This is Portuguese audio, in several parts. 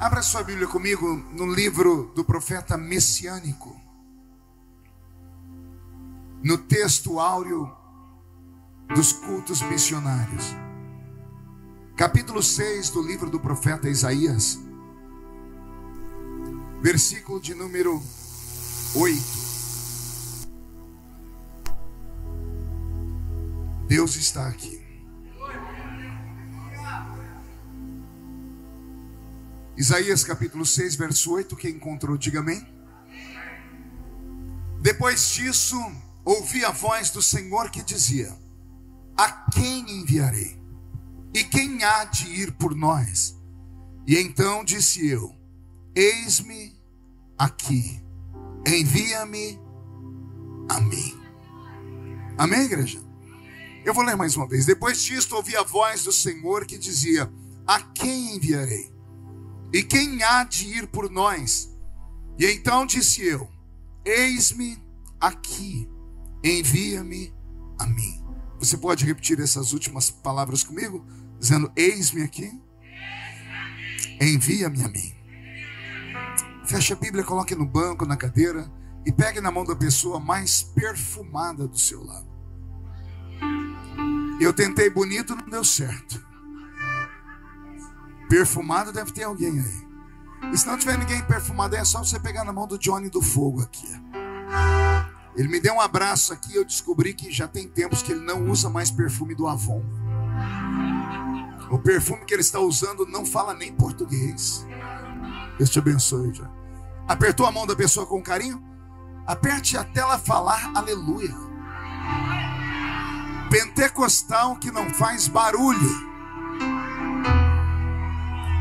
Abra sua Bíblia comigo no livro do profeta messiânico, no texto áureo dos cultos missionários, capítulo 6 do livro do profeta Isaías, versículo de número 8. Deus está aqui. Isaías capítulo 6, verso 8, quem encontrou, diga amém. Depois disso, ouvi a voz do Senhor que dizia: a quem enviarei? E quem há de ir por nós? E então disse eu: eis-me aqui, envia-me a mim. Amém, igreja? Eu vou ler mais uma vez. Depois disto, ouvi a voz do Senhor que dizia: a quem enviarei? E quem há de ir por nós? E então disse eu: eis-me aqui, envia-me a mim. Você pode repetir essas últimas palavras comigo? Dizendo: eis-me aqui, envia-me a mim. Feche a Bíblia, coloque no banco, na cadeira, e pegue na mão da pessoa mais perfumada do seu lado. Eu tentei bonito, não deu certo. Perfumado deve ter alguém aí. E se não tiver ninguém perfumado, é só você pegar na mão do Johnny do Fogo aqui. Ele me deu um abraço aqui. Eu descobri que já tem tempos que ele não usa mais perfume do Avon. O perfume que ele está usando não fala nem português. Deus te abençoe, Johnny. Apertou a mão da pessoa com carinho? Aperte até ela falar aleluia. Pentecostal que não faz barulho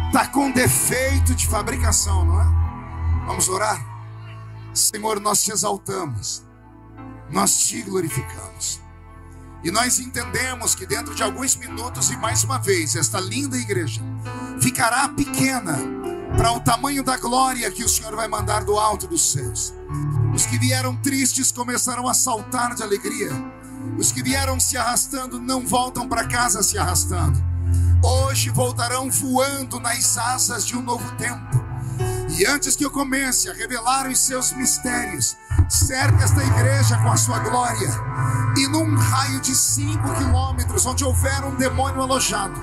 está com defeito de fabricação, não é? Vamos orar? Senhor, nós te exaltamos, nós te glorificamos, e nós entendemos que dentro de alguns minutos, e mais uma vez, esta linda igreja ficará pequena para o tamanho da glória que o Senhor vai mandar do alto dos céus. Os que vieram tristes começarão a saltar de alegria. Os que vieram se arrastando não voltam para casa se arrastando. Hoje voltarão voando nas asas de um novo tempo. E antes que eu comece a revelar os seus mistérios, cerque esta igreja com a sua glória. E num raio de 5 quilômetros, onde houver um demônio alojado,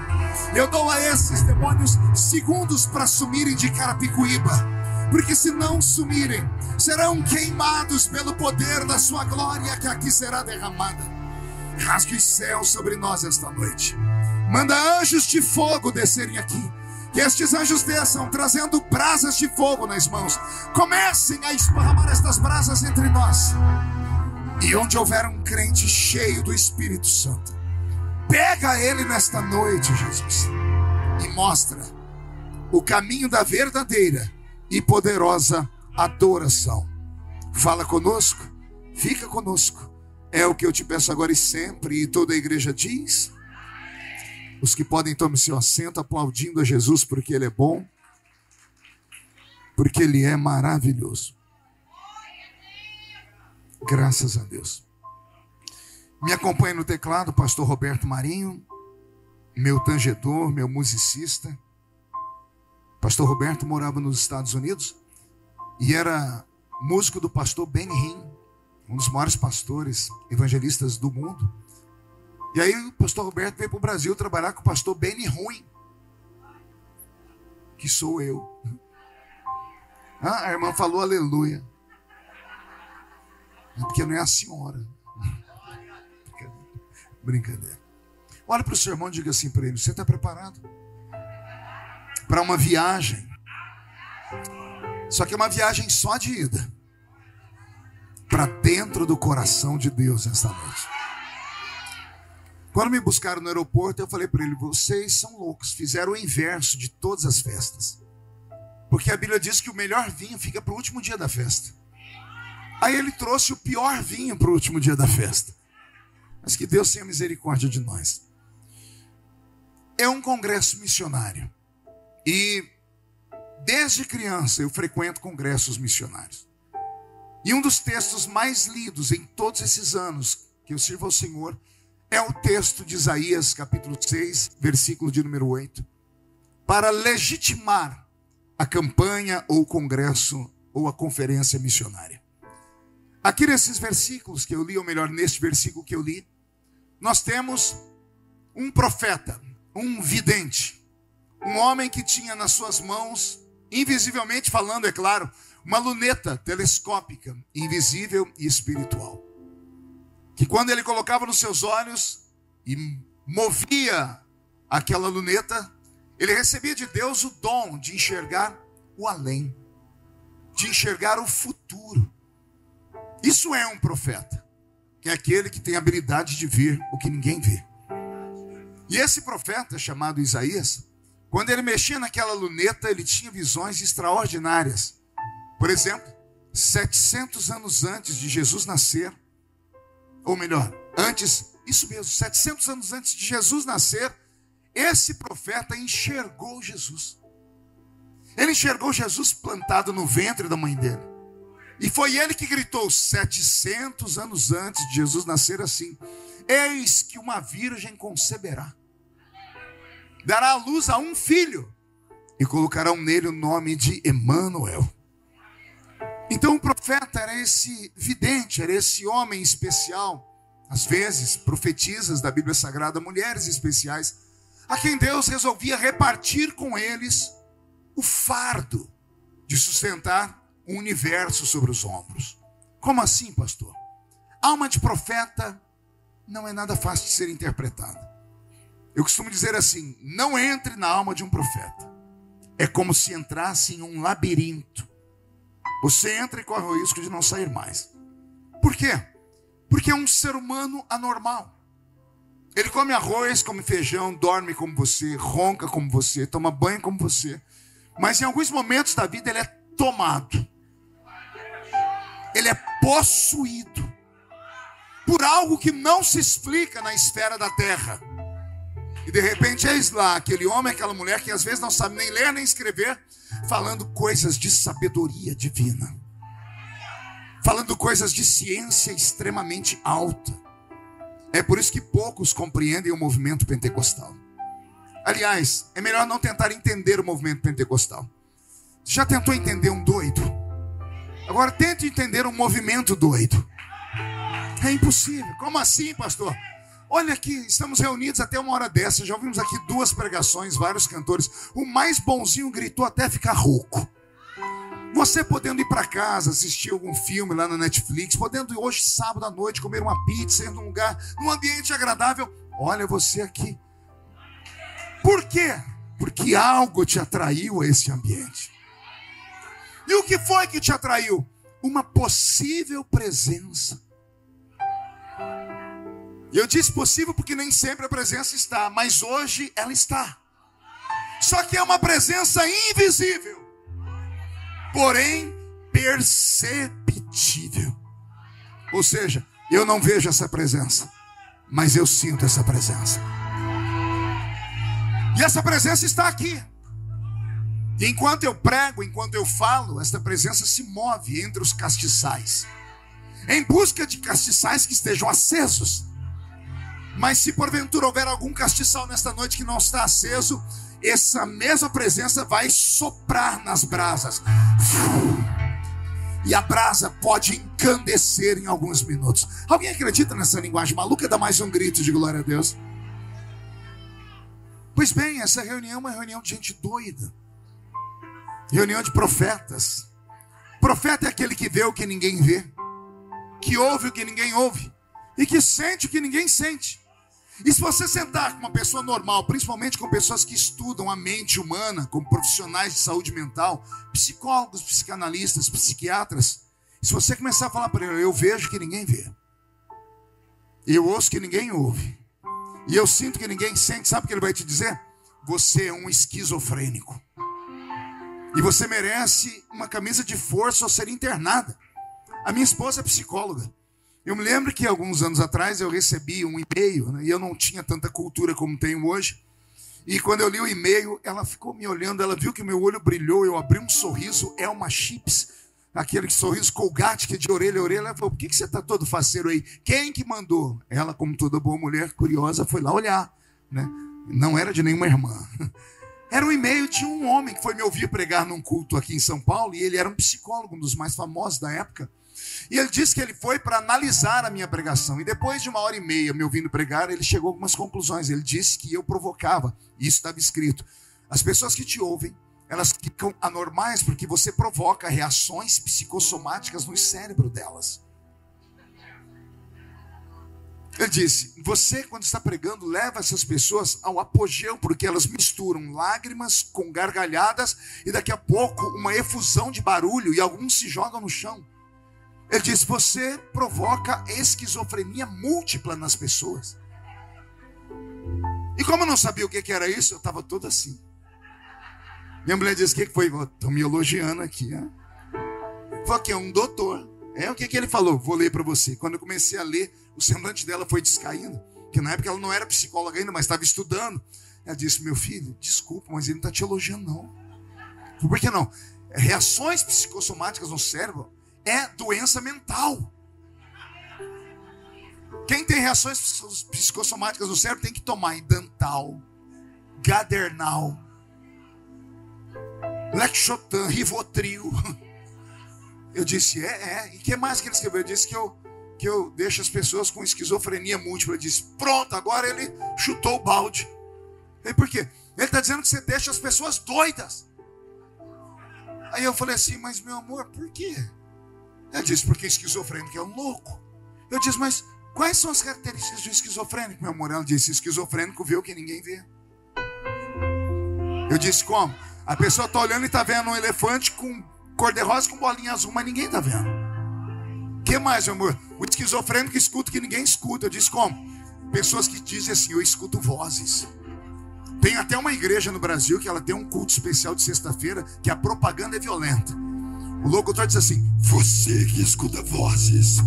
eu dou a esses demônios segundos para sumirem de Carapicuíba. Porque se não sumirem, serão queimados pelo poder da sua glória que aqui será derramada. Rasgue os céus sobre nós esta noite. Manda anjos de fogo descerem aqui. Que estes anjos desçam trazendo brasas de fogo nas mãos. Comecem a esparramar estas brasas entre nós. E onde houver um crente cheio do Espírito Santo, pega ele nesta noite, Jesus, e mostra o caminho da verdadeira e poderosa adoração. Fala conosco, fica conosco. É o que eu te peço agora e sempre. E toda a igreja diz: os que podem, tomem seu assento, aplaudindo a Jesus, porque Ele é bom, porque Ele é maravilhoso. Graças a Deus. Me acompanha no teclado o pastor Roberto Marinho, meu tangedor, meu musicista. Pastor Roberto morava nos Estados Unidos e era músico do pastor Benny Hinn, um dos maiores pastores evangelistas do mundo. E aí o pastor Roberto veio para o Brasil trabalhar com o pastor Benny Ruim, que sou eu. A irmã falou aleluia. Porque não é a senhora. Brincadeira. Olha para o seu irmão e diga assim para ele: você está preparado para uma viagem? Só que é uma viagem só de ida para dentro do coração de Deus esta noite. Quando me buscaram no aeroporto, eu falei para ele: vocês são loucos, fizeram o inverso de todas as festas. Porque a Bíblia diz que o melhor vinho fica para o último dia da festa. Aí ele trouxe o pior vinho para o último dia da festa. Mas que Deus tenha misericórdia de nós. É um congresso missionário. E desde criança eu frequento congressos missionários. E um dos textos mais lidos em todos esses anos que eu sirvo ao Senhor é o texto de Isaías, capítulo 6, versículo de número 8. Para legitimar a campanha ou o congresso ou a conferência missionária. Aqui nesses versículos que eu li, ou melhor, neste versículo que eu li, nós temos um profeta, um vidente, um homem que tinha nas suas mãos, invisivelmente falando, é claro, uma luneta telescópica, invisível e espiritual, que quando ele colocava nos seus olhos e movia aquela luneta, ele recebia de Deus o dom de enxergar o além, de enxergar o futuro. Isso é um profeta, que é aquele que tem a habilidade de ver o que ninguém vê. E esse profeta, chamado Isaías, quando ele mexia naquela luneta, ele tinha visões extraordinárias. Por exemplo, 700 anos antes de Jesus nascer, ou melhor, antes, isso mesmo, 700 anos antes de Jesus nascer, esse profeta enxergou Jesus. Ele enxergou Jesus plantado no ventre da mãe dele. E foi ele que gritou 700 anos antes de Jesus nascer assim: eis que uma virgem conceberá, dará à luz a um filho, e colocarão nele o nome de Emanuel. Então o profeta era esse vidente, era esse homem especial, às vezes profetisas da Bíblia Sagrada, mulheres especiais, a quem Deus resolvia repartir com eles o fardo de sustentar o universo sobre os ombros. Como assim, pastor? Alma de profeta não é nada fácil de ser interpretada. Eu costumo dizer assim: não entre na alma de um profeta. É como se entrasse em um labirinto. Você entra e corre o risco de não sair mais. Por quê? Porque é um ser humano anormal. Ele come arroz, come feijão, dorme como você, ronca como você, toma banho como você. Mas em alguns momentos da vida ele é tomado. Ele é possuído por algo que não se explica na esfera da terra. E de repente eis lá aquele homem, aquela mulher que às vezes não sabe nem ler nem escrever, falando coisas de sabedoria divina, falando coisas de ciência extremamente alta. É por isso que poucos compreendem o movimento pentecostal. Aliás, é melhor não tentar entender o movimento pentecostal. Já tentou entender um doido? Agora tente entender um movimento doido. É impossível. Como assim, pastor? Olha aqui, estamos reunidos até uma hora dessa. Já ouvimos aqui 2 pregações, vários cantores. O mais bonzinho gritou até ficar rouco. Você podendo ir para casa, assistir algum filme lá na Netflix, podendo ir hoje, sábado à noite, comer uma pizza, ir num lugar, num ambiente agradável. Olha você aqui. Por quê? Porque algo te atraiu a esse ambiente. E o que foi que te atraiu? Uma possível presença. E eu disse possível porque nem sempre a presença está, mas hoje ela está. Só que é uma presença invisível, porém perceptível. Ou seja, eu não vejo essa presença, mas eu sinto essa presença. E essa presença está aqui. E enquanto eu prego, enquanto eu falo, essa presença se move entre os castiçais, em busca de castiçais que estejam acesos. Mas se porventura houver algum castiçal nesta noite que não está aceso, essa mesma presença vai soprar nas brasas. E a brasa pode encandecer em alguns minutos. Alguém acredita nessa linguagem maluca? Dá mais um grito de glória a Deus. Pois bem, essa reunião é uma reunião de gente doida. Reunião de profetas. Profeta é aquele que vê o que ninguém vê, que ouve o que ninguém ouve e que sente o que ninguém sente. E se você sentar com uma pessoa normal, principalmente com pessoas que estudam a mente humana, como profissionais de saúde mental, psicólogos, psicanalistas, psiquiatras, se você começar a falar para ele: eu vejo que ninguém vê, eu ouço que ninguém ouve, e eu sinto que ninguém sente, sabe o que ele vai te dizer? Você é um esquizofrênico. E você merece uma camisa de força ou ser internada. A minha esposa é psicóloga. Eu me lembro que alguns anos atrás eu recebi um e-mail, né, e eu não tinha tanta cultura como tenho hoje. E quando eu li o e-mail, ela ficou me olhando, ela viu que meu olho brilhou, eu abri um sorriso, Elma Chips, aquele sorriso Colgate que é de orelha a orelha. Ela falou: por que você está todo faceiro aí? Quem que mandou? Ela, como toda boa mulher curiosa, foi lá olhar, né? Não era de nenhuma irmã. Era um e-mail de um homem que foi me ouvir pregar num culto aqui em São Paulo, e ele era um psicólogo, um dos mais famosos da época. E ele disse que ele foi para analisar a minha pregação. E depois de 1h30 me ouvindo pregar, ele chegou a algumas conclusões. Ele disse que eu provocava, e isso estava escrito: as pessoas que te ouvem, elas ficam anormais porque você provoca reações psicossomáticas no cérebro delas. Ele disse: você, quando está pregando, leva essas pessoas ao apogeu, porque elas misturam lágrimas com gargalhadas e daqui a pouco uma efusão de barulho e alguns se jogam no chão. Ele disse: você provoca esquizofrenia múltipla nas pessoas. E como eu não sabia o que era isso, eu estava todo assim. Minha mulher disse: o que foi? Estão me elogiando aqui. Hein? Falei: que é um doutor. O que ele falou? Vou ler para você. Quando eu comecei a ler, o semblante dela foi descaindo. Porque na época ela não era psicóloga ainda, mas estava estudando. Ela disse: meu filho, desculpa, mas ele não está te elogiando, não. Por que não? Reações psicossomáticas no cérebro é doença mental. Quem tem reações psicossomáticas no cérebro tem que tomar Dantal, Gadernal, Lexotan, Rivotril. Eu disse: E o que mais que ele escreveu? Ele disse que eu deixo as pessoas com esquizofrenia múltipla. Ele disse: pronto, agora ele chutou o balde. E por quê? Ele está dizendo que você deixa as pessoas doidas. Aí eu falei assim: mas meu amor, por quê? Ele disse: porque esquizofrênico é um louco. Eu disse: mas quais são as características do esquizofrênico, meu amor? Ela disse: esquizofrênico vê o que ninguém vê. Eu disse: como? A pessoa está olhando e está vendo um elefante com cor-de-rosa com bolinha azul, mas ninguém está vendo. O que mais, meu amor? O esquizofrênico escuta o que ninguém escuta. Eu disse: como? Pessoas que dizem assim: eu escuto vozes. Tem até uma igreja no Brasil que ela tem um culto especial de sexta-feira que a propaganda é violenta. O locutor diz assim: você que escuta vozes,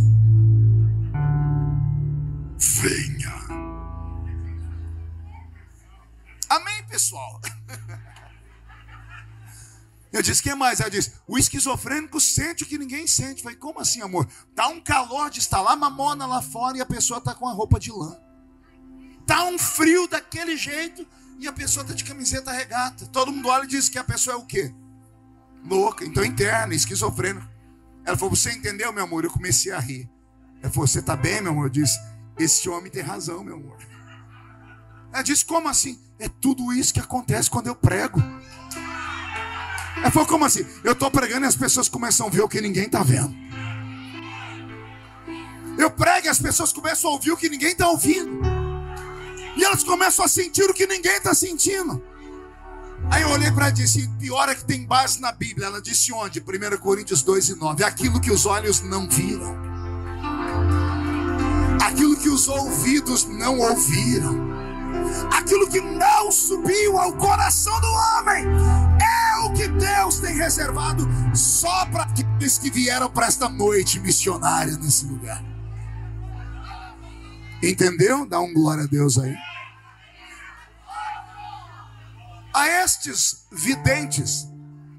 venha. Amém, pessoal? Eu disse: que mais? Ela disse: o esquizofrênico sente o que ninguém sente. Eu falei: como assim, amor? Tá um calor de estalar mamona lá fora e a pessoa tá com a roupa de lã. Tá um frio daquele jeito e a pessoa tá de camiseta regata. Todo mundo olha e diz que a pessoa é o quê? Louca. Então interna, esquizofrênico. Ela falou: você entendeu, meu amor? Eu comecei a rir. Ela falou: você tá bem, meu amor? Eu disse: esse homem tem razão, meu amor. Ela disse: como assim? É tudo isso que acontece quando eu prego. Ela falou: como assim? Eu estou pregando e as pessoas começam a ver o que ninguém está vendo. Eu prego e as pessoas começam a ouvir o que ninguém está ouvindo. E elas começam a sentir o que ninguém está sentindo. Aí eu olhei para ela e disse: pior é que tem base na Bíblia. Ela disse: onde? 1 Coríntios 2:9. Aquilo que os olhos não viram, aquilo que os ouvidos não ouviram, aquilo que não subiu ao coração do homem, é o que Deus tem reservado só para aqueles que vieram para esta noite missionária nesse lugar. Entendeu? Dá um glória a Deus aí. A estes videntes,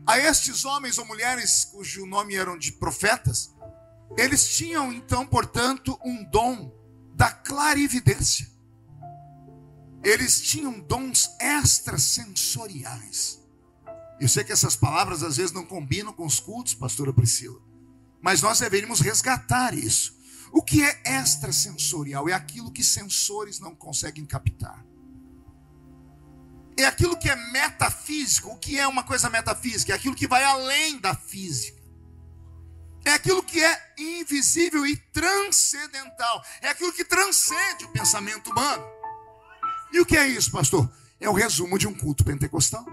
a estes homens ou mulheres cujo nome eram de profetas, eles tinham então, portanto, um dom da clarividência. Eles tinham dons extrasensoriais. Eu sei que essas palavras às vezes não combinam com os cultos, pastora Priscila, mas nós deveríamos resgatar isso. O que é extrasensorial? É aquilo que sensores não conseguem captar. É aquilo que é metafísico. O que é uma coisa metafísica? É aquilo que vai além da física. É aquilo que é invisível e transcendental. É aquilo que transcende o pensamento humano. E o que é isso, pastor? É o resumo de um culto pentecostal.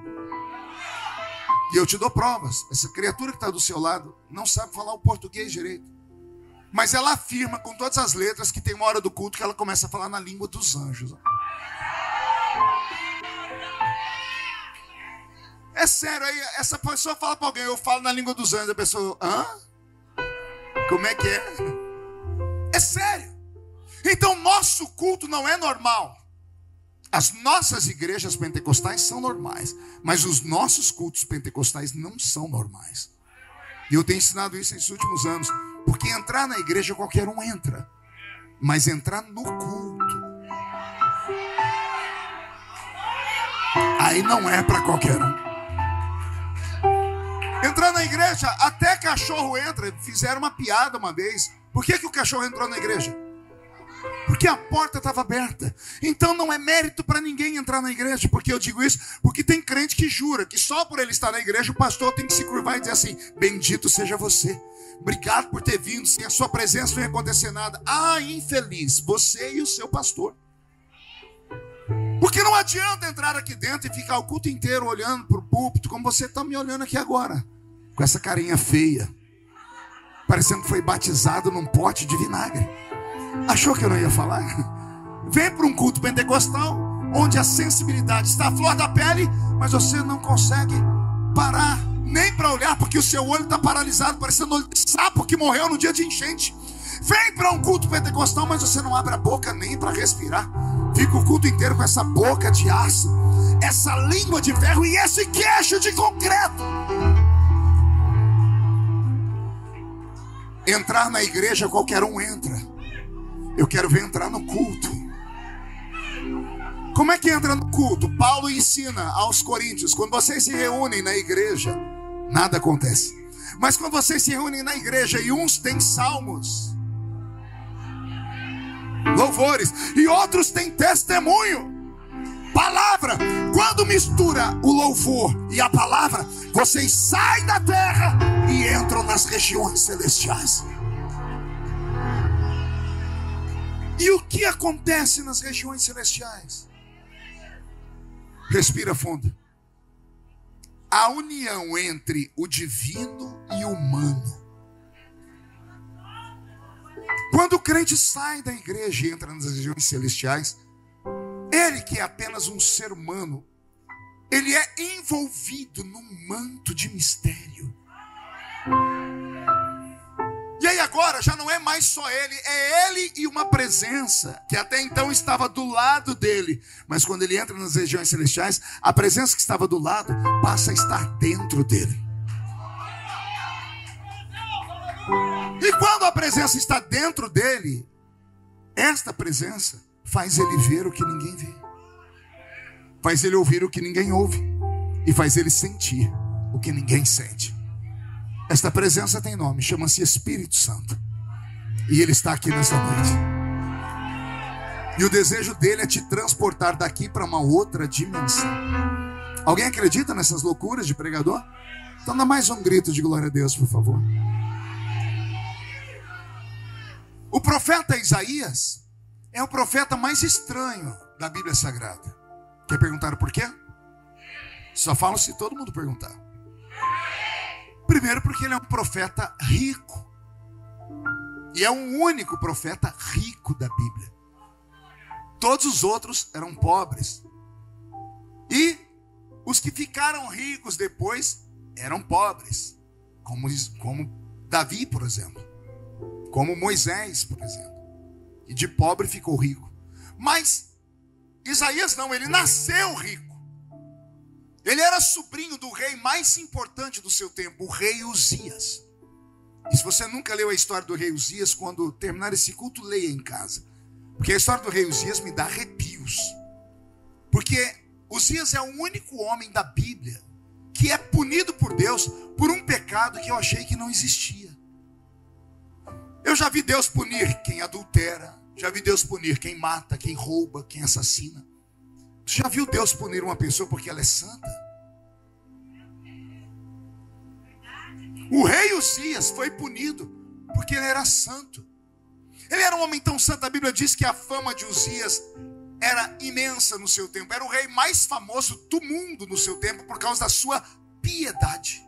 E eu te dou provas. Essa criatura que está do seu lado não sabe falar o português direito, mas ela afirma com todas as letras que tem uma hora do culto que ela começa a falar na língua dos anjos. É sério, aí essa pessoa fala para alguém: eu falo na língua dos anjos. A pessoa: hã? Como é que é? É sério. Então nosso culto não é normal. As nossas igrejas pentecostais são normais, mas os nossos cultos pentecostais não são normais. E eu tenho ensinado isso nesses últimos anos. Porque entrar na igreja qualquer um entra, mas entrar no culto, aí não é para qualquer um. Entrar na igreja, até cachorro entra. Fizeram uma piada uma vez. Por que o cachorro entrou na igreja? Porque a porta estava aberta. Então não é mérito para ninguém entrar na igreja. Porque eu digo isso? Porque tem crente que jura que só por ele estar na igreja o pastor tem que se curvar e dizer assim: bendito seja você, obrigado por ter vindo, sem a sua presença não ia acontecer nada. Ah, infeliz, você e o seu pastor. Porque não adianta entrar aqui dentro e ficar o culto inteiro olhando para o púlpito, como você está me olhando aqui agora, com essa carinha feia, parecendo que foi batizado num pote de vinagre. Achou que eu não ia falar? Vem para um culto pentecostal, onde a sensibilidade está à flor da pele, mas você não consegue parar nem para olhar, porque o seu olho está paralisado, parecendo olho de sapo que morreu no dia de enchente. Vem para um culto pentecostal, mas você não abre a boca nem para respirar. Fica o culto inteiro com essa boca de aço, essa língua de ferro e esse queixo de concreto. Entrar na igreja qualquer um entra. Eu quero ver entrar no culto. Como é que entra no culto? Paulo ensina aos coríntios: quando vocês se reúnem na igreja, nada acontece. Mas quando vocês se reúnem na igreja e uns têm salmos, louvores, e outros têm testemunho, palavra, quando mistura o louvor e a palavra, vocês saem da terra e entram nas regiões celestiais. E o que acontece nas regiões celestiais? Respira fundo. A união entre o divino e o humano. Quando o crente sai da igreja e entra nas regiões celestiais, ele, que é apenas um ser humano, ele é envolvido num manto de mistério. E aí agora já não é mais só ele, é ele e uma presença que até então estava do lado dele. Mas quando ele entra nas regiões celestiais, a presença que estava do lado passa a estar dentro dele. E quando a presença está dentro dele, esta presença faz ele ver o que ninguém vê, faz ele ouvir o que ninguém ouve, e faz ele sentir o que ninguém sente. Esta presença tem nome, chama-se Espírito Santo. E ele está aqui nessa noite. E o desejo dele é te transportar daqui para uma outra dimensão. Alguém acredita nessas loucuras de pregador? Então dá mais um grito de glória a Deus, por favor. O profeta Isaías é o profeta mais estranho da Bíblia Sagrada. Quer perguntar por quê? Só falo se todo mundo perguntar. Primeiro porque ele é um profeta rico. E é o único profeta rico da Bíblia. Todos os outros eram pobres. E os que ficaram ricos depois eram pobres. Como Davi, por exemplo. Como Moisés, por exemplo. E de pobre ficou rico. Mas Isaías não, ele nasceu rico. Ele era sobrinho do rei mais importante do seu tempo, o rei Uzias. E se você nunca leu a história do rei Uzias, quando terminar esse culto, leia em casa. Porque a história do rei Uzias me dá arrepios. Porque Uzias é o único homem da Bíblia que é punido por Deus por um pecado que eu achei que não existia. Eu já vi Deus punir quem adultera, já vi Deus punir quem mata, quem rouba, quem assassina. Você já viu Deus punir uma pessoa porque ela é santa? O rei Uzias foi punido porque ele era santo. Ele era um homem tão santo, a Bíblia diz que a fama de Uzias era imensa no seu tempo. Era o rei mais famoso do mundo no seu tempo por causa da sua piedade.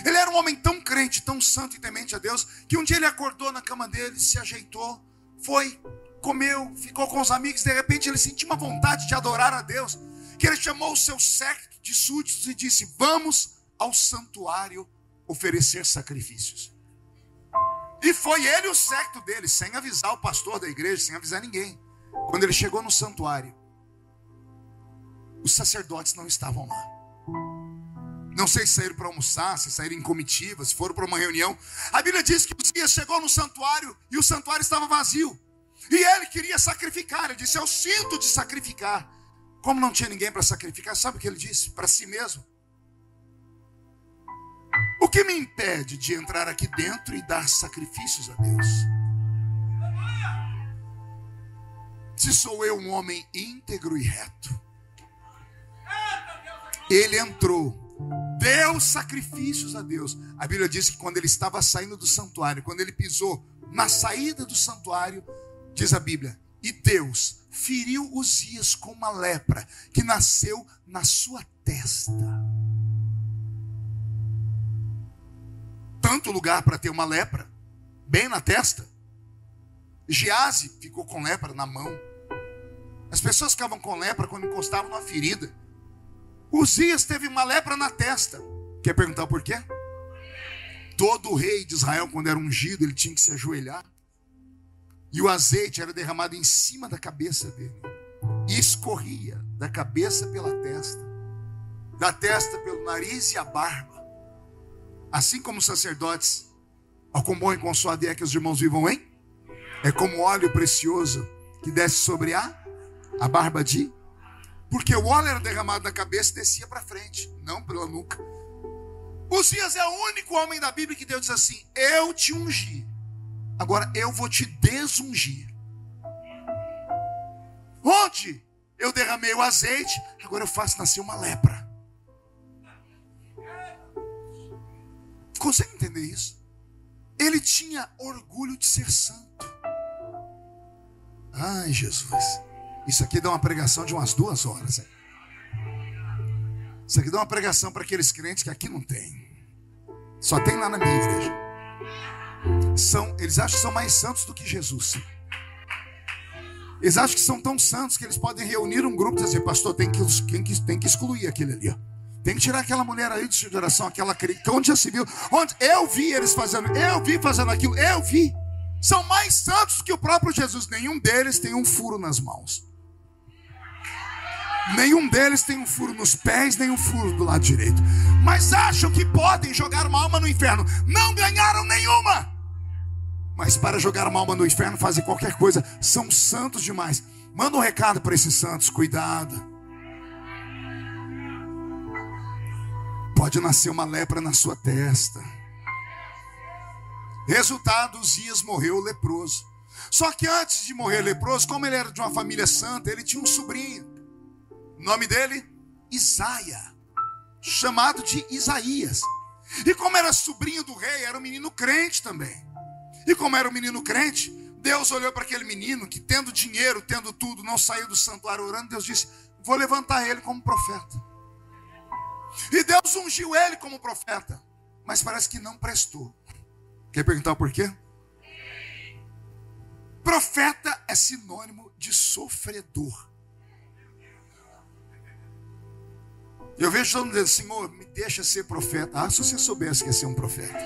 Ele era um homem tão crente, tão santo e temente a Deus, que um dia ele acordou na cama dele, se ajeitou, foi, comeu, ficou com os amigos. De repente ele sentiu uma vontade de adorar a Deus, que ele chamou o seu séquito de súditos e disse: vamos ao santuário oferecer sacrifícios. E foi ele e o séquito dele, sem avisar o pastor da igreja, sem avisar ninguém. Quando ele chegou no santuário, os sacerdotes não estavam lá. Não sei se saíram para almoçar, se saíram em comitiva, se foram para uma reunião. A Bíblia diz que Uzias chegou no santuário e o santuário estava vazio. E ele queria sacrificar. Ele disse: eu sinto de sacrificar. Como não tinha ninguém para sacrificar, sabe o que ele disse? Para si mesmo: o que me impede de entrar aqui dentro e dar sacrifícios a Deus? Se sou eu um homem íntegro e reto. Ele entrou, deu sacrifícios a Deus. A Bíblia diz que quando ele estava saindo do santuário, quando ele pisou na saída do santuário, diz a Bíblia, e Deus feriu Uzias com uma lepra que nasceu na sua testa. Tanto lugar para ter uma lepra, bem na testa. Geazi ficou com lepra na mão. As pessoas ficavam com lepra quando encostavam numa ferida. Uzias teve uma lepra na testa. Quer perguntar por quê? Todo rei de Israel, quando era ungido, ele tinha que se ajoelhar. E o azeite era derramado em cima da cabeça dele. E escorria da cabeça pela testa, da testa pelo nariz e a barba. Assim como os sacerdotes, ao compõem com sua ideia que os irmãos vivam em, é como óleo precioso que desce sobre a barba de... Porque o óleo era derramado na cabeça e descia para frente, não pela nuca. Uzias é o único homem da Bíblia que Deus diz assim: eu te ungi, agora eu vou te desungir. Onde eu derramei o azeite, agora eu faço nascer uma lepra. Consegue entender isso? Ele tinha orgulho de ser santo. Ai, Jesus. Isso aqui dá uma pregação de umas 2 horas. Hein? Isso aqui dá uma pregação para aqueles crentes que aqui não tem. Só tem lá na minha igreja. Eles acham que são mais santos do que Jesus. Eles acham que são tão santos que eles podem reunir um grupo e dizer: pastor, tem que excluir aquele ali. Ó. Tem que tirar aquela mulher aí de oração, aquela crente. Onde já se viu? Onde eu vi eles fazendo, eu vi fazendo aquilo, eu vi. São mais santos do que o próprio Jesus. Nenhum deles tem um furo nas mãos. Nenhum deles tem um furo nos pés, nem um furo do lado direito. Mas acham que podem jogar uma alma no inferno. Não ganharam nenhuma. Mas para jogar uma alma no inferno, fazem qualquer coisa. São santos demais. Manda um recado para esses santos: cuidado. Pode nascer uma lepra na sua testa. Resultado: Uzias morreu leproso. Só que antes de morrer leproso, como ele era de uma família santa, ele tinha um sobrinho. O nome dele, Isaia, chamado de Isaías. E como era sobrinho do rei, era um menino crente também. E como era um menino crente, Deus olhou para aquele menino que, tendo dinheiro, tendo tudo, não saiu do santuário orando. Deus disse: vou levantar ele como profeta. E Deus ungiu ele como profeta. Mas parece que não prestou. Quer perguntar por quê? Profeta é sinônimo de sofredor. Eu vejo todo mundo dizendo: Senhor, me deixa ser profeta. Ah, se você soubesse que ia ser um profeta.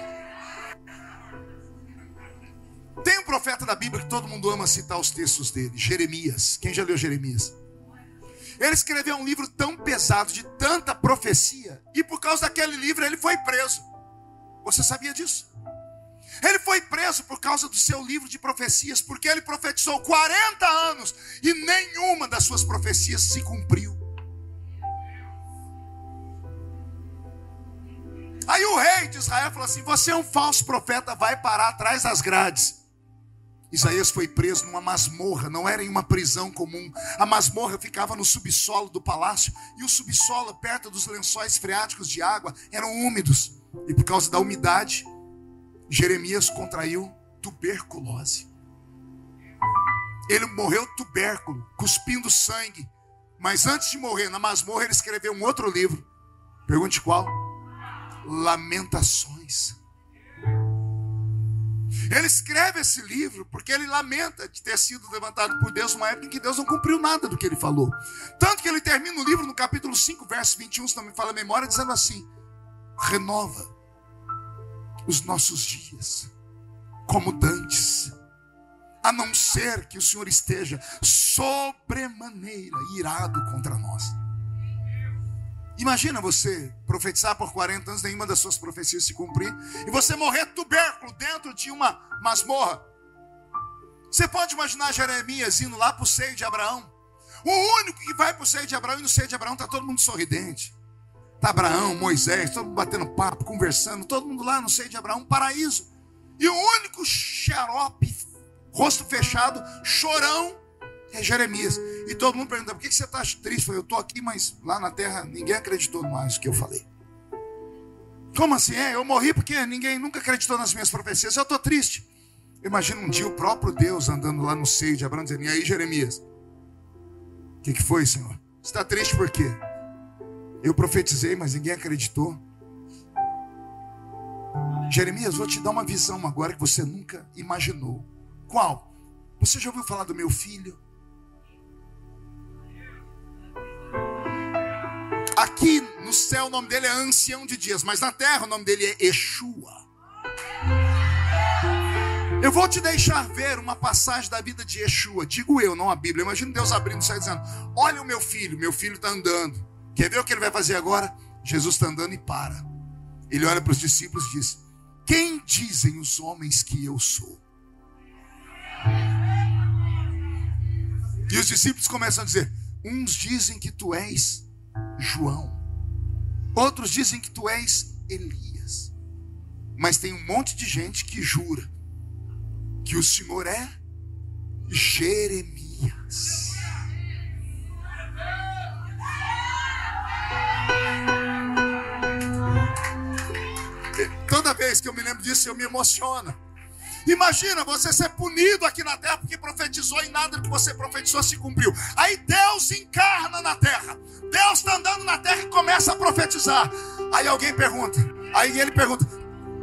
Tem um profeta da Bíblia que todo mundo ama citar os textos dele, Jeremias. Quem já leu Jeremias? Ele escreveu um livro tão pesado, de tanta profecia, e por causa daquele livro ele foi preso. Você sabia disso? Ele foi preso por causa do seu livro de profecias, porque ele profetizou 40 anos e nenhuma das suas profecias se cumpriu. Aí o rei de Israel falou assim: você é um falso profeta, vai parar atrás das grades. Isaías foi preso numa masmorra, não era em uma prisão comum. A masmorra ficava no subsolo do palácio, e o subsolo, perto dos lençóis freáticos de água, eram úmidos. E por causa da umidade, Jeremias contraiu tuberculose. Ele morreu tubérculo, cuspindo sangue. Mas antes de morrer, na masmorra, ele escreveu um outro livro. Pergunte qual? Lamentações. Ele escreve esse livro porque ele lamenta de ter sido levantado por Deus numa época em que Deus não cumpriu nada do que ele falou. Tanto que ele termina o livro no capítulo 5, verso 21, se não me falha a memória, dizendo assim: renova os nossos dias como dantes, a não ser que o Senhor esteja sobremaneira irado contra nós. Imagina você profetizar por 40 anos, nenhuma das suas profecias se cumprir, e você morrer tubérculo dentro de uma masmorra. Você pode imaginar Jeremias indo lá para o seio de Abraão, O único que vai para o seio de Abraão, e no seio de Abraão está todo mundo sorridente. Está Abraão, Moisés, todo mundo batendo papo, conversando, todo mundo lá no seio de Abraão, um paraíso. E o único xarope, rosto fechado, chorão, é Jeremias. E todo mundo pergunta: por que você está triste? Eu falei: eu estou aqui, mas lá na terra ninguém acreditou mais no que eu falei. Como assim? Eu morri porque ninguém nunca acreditou nas minhas profecias. Eu estou triste. Imagina um dia o próprio Deus andando lá no seio de Abraão, dizendo: e aí, Jeremias? O que foi, Senhor? Você está triste por quê? Eu profetizei, mas ninguém acreditou. Jeremias, vou te dar uma visão agora que você nunca imaginou. Qual? Você já ouviu falar do meu filho? Aqui no céu o nome dele é Ancião de Dias, mas na terra o nome dele é Yeshua. Eu vou te deixar ver uma passagem da vida de Yeshua. Digo eu, não a Bíblia. Imagina Deus abrindo o céu e dizendo: olha o meu filho está andando. Quer ver o que ele vai fazer agora? Jesus está andando e para. Ele olha para os discípulos e diz: quem dizem os homens que eu sou? E os discípulos começam a dizer: uns dizem que tu és João, outros dizem que tu és Elias, mas tem um monte de gente que jura que o Senhor é Jeremias. Toda vez que eu me lembro disso, eu me emociono. Imagina você ser punido aqui na terra porque profetizou e nada do que você profetizou se cumpriu. Aí Deus encarna na terra. Deus está andando na terra e começa a profetizar. Aí alguém pergunta, aí ele pergunta: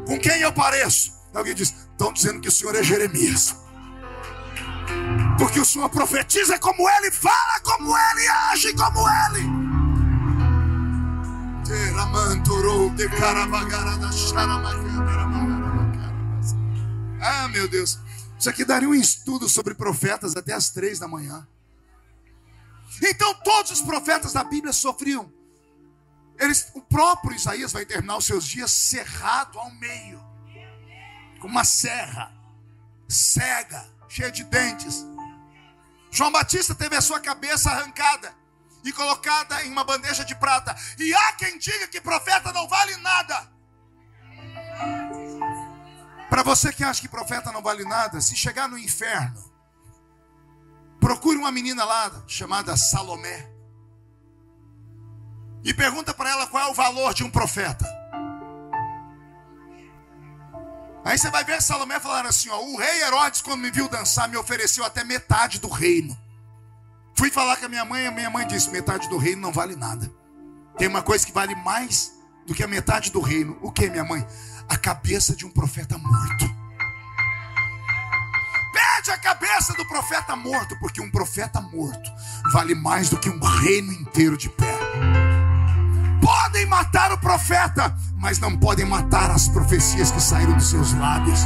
com quem eu pareço? Alguém diz: estão dizendo que o Senhor é Jeremias. Porque o Senhor profetiza como ele, fala como ele, age como ele. Ah, meu Deus, isso aqui daria um estudo sobre profetas até as 3 da manhã. Então todos os profetas da Bíblia sofriam. O próprio Isaías vai terminar os seus dias cerrado ao meio, com uma serra cega, cheia de dentes. João Batista teve a sua cabeça arrancada e colocada em uma bandeja de prata. E há quem diga que profeta não vale nada. Para você que acha que profeta não vale nada, se chegar no inferno, procure uma menina lá chamada Salomé e pergunta para ela qual é o valor de um profeta. Aí você vai ver Salomé falando assim: ó, o rei Herodes, quando me viu dançar, me ofereceu até metade do reino. Fui falar com a minha mãe disse: metade do reino não vale nada. Tem uma coisa que vale mais do que a metade do reino. O que, minha mãe? A cabeça de um profeta morto. Pede a cabeça do profeta morto, porque um profeta morto vale mais do que um reino inteiro de pé. Podem matar o profeta, mas não podem matar as profecias que saíram dos seus lábios.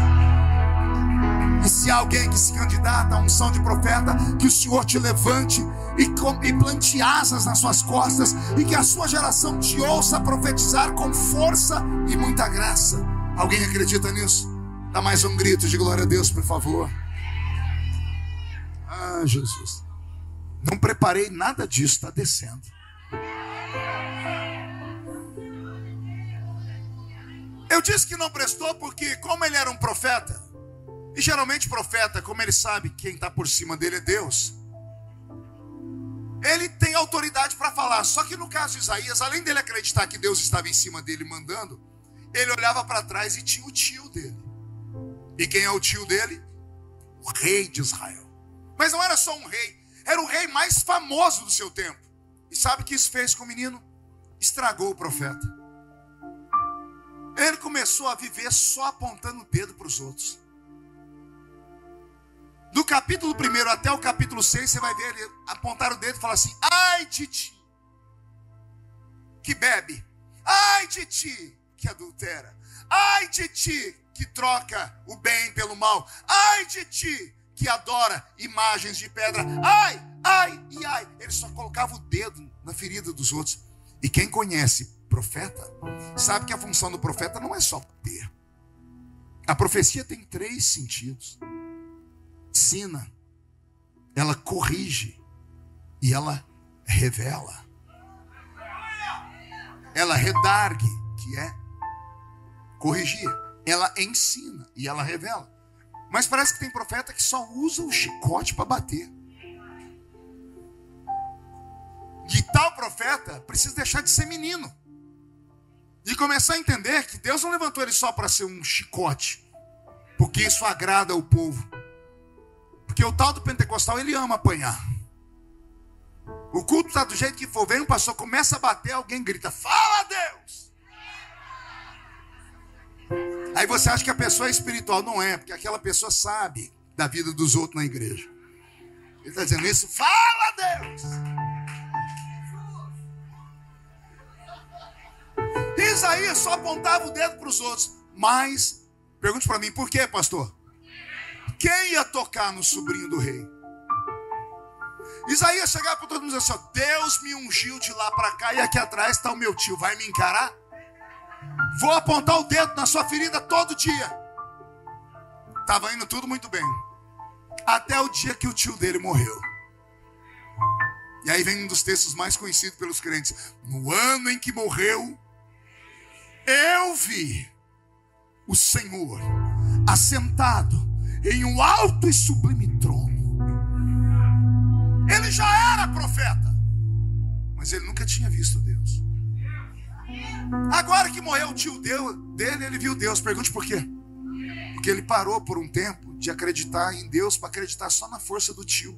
E se há alguém que se candidata à unção de profeta, que o Senhor te levante e plante asas nas suas costas, e que a sua geração te ouça profetizar com força e muita graça. Alguém acredita nisso? Dá mais um grito de glória a Deus, por favor. Ah, Jesus. Não preparei nada disso, está descendo. Eu disse que não prestou porque, como ele era um profeta, e geralmente profeta, como ele sabe que quem está por cima dele é Deus, ele tem autoridade para falar. Só que no caso de Isaías, além dele acreditar que Deus estava em cima dele mandando, ele olhava para trás e tinha o tio dele. E quem é o tio dele? O rei de Israel. Mas não era só um rei, era o rei mais famoso do seu tempo. E sabe o que isso fez com o menino? Estragou o profeta. Ele começou a viver só apontando o dedo para os outros. Do capítulo 1 até o capítulo 6, você vai ver ele apontar o dedo e falar assim: ai de ti que bebe, ai de ti que adultera, ai de ti que troca o bem pelo mal, ai de ti que adora imagens de pedra, ai, ai e ai. Ele só colocava o dedo na ferida dos outros. E quem conhece profeta sabe que a função do profeta não é só ter. A profecia tem 3 sentidos. Ensina, ela corrige e ela revela. Ela redargue, que é corrigir. Ela ensina e ela revela. Mas parece que tem profeta que só usa o chicote para bater. E tal profeta precisa deixar de ser menino e começar a entender que Deus não levantou ele só para ser um chicote, porque isso agrada o povo. Porque o tal do pentecostal, ele ama apanhar. O culto está do jeito que for, vem um pastor, começa a bater, alguém grita, fala Deus. Aí você acha que a pessoa é espiritual. Não é, porque aquela pessoa sabe da vida dos outros na igreja. Ele está dizendo isso, fala Deus. Isaías só apontava o dedo para os outros. Mas, pergunte para mim, por quê, pastor? Quem ia tocar no sobrinho do rei? Isaías chegava para todo mundo e dizia assim, Deus me ungiu de lá para cá e aqui atrás está o meu tio, vai me encarar? Vou apontar o dedo na sua ferida todo dia. Estava indo tudo muito bem, até o dia que o tio dele morreu. E aí vem um dos textos mais conhecidos pelos crentes. No ano em que morreu, eu vi o Senhor assentado em um alto e sublime trono. Ele já era profeta, mas ele nunca tinha visto Deus. Agora que morreu o tio dele, ele viu Deus. Pergunte por quê? Porque ele parou por um tempo de acreditar em Deus para acreditar só na força do tio.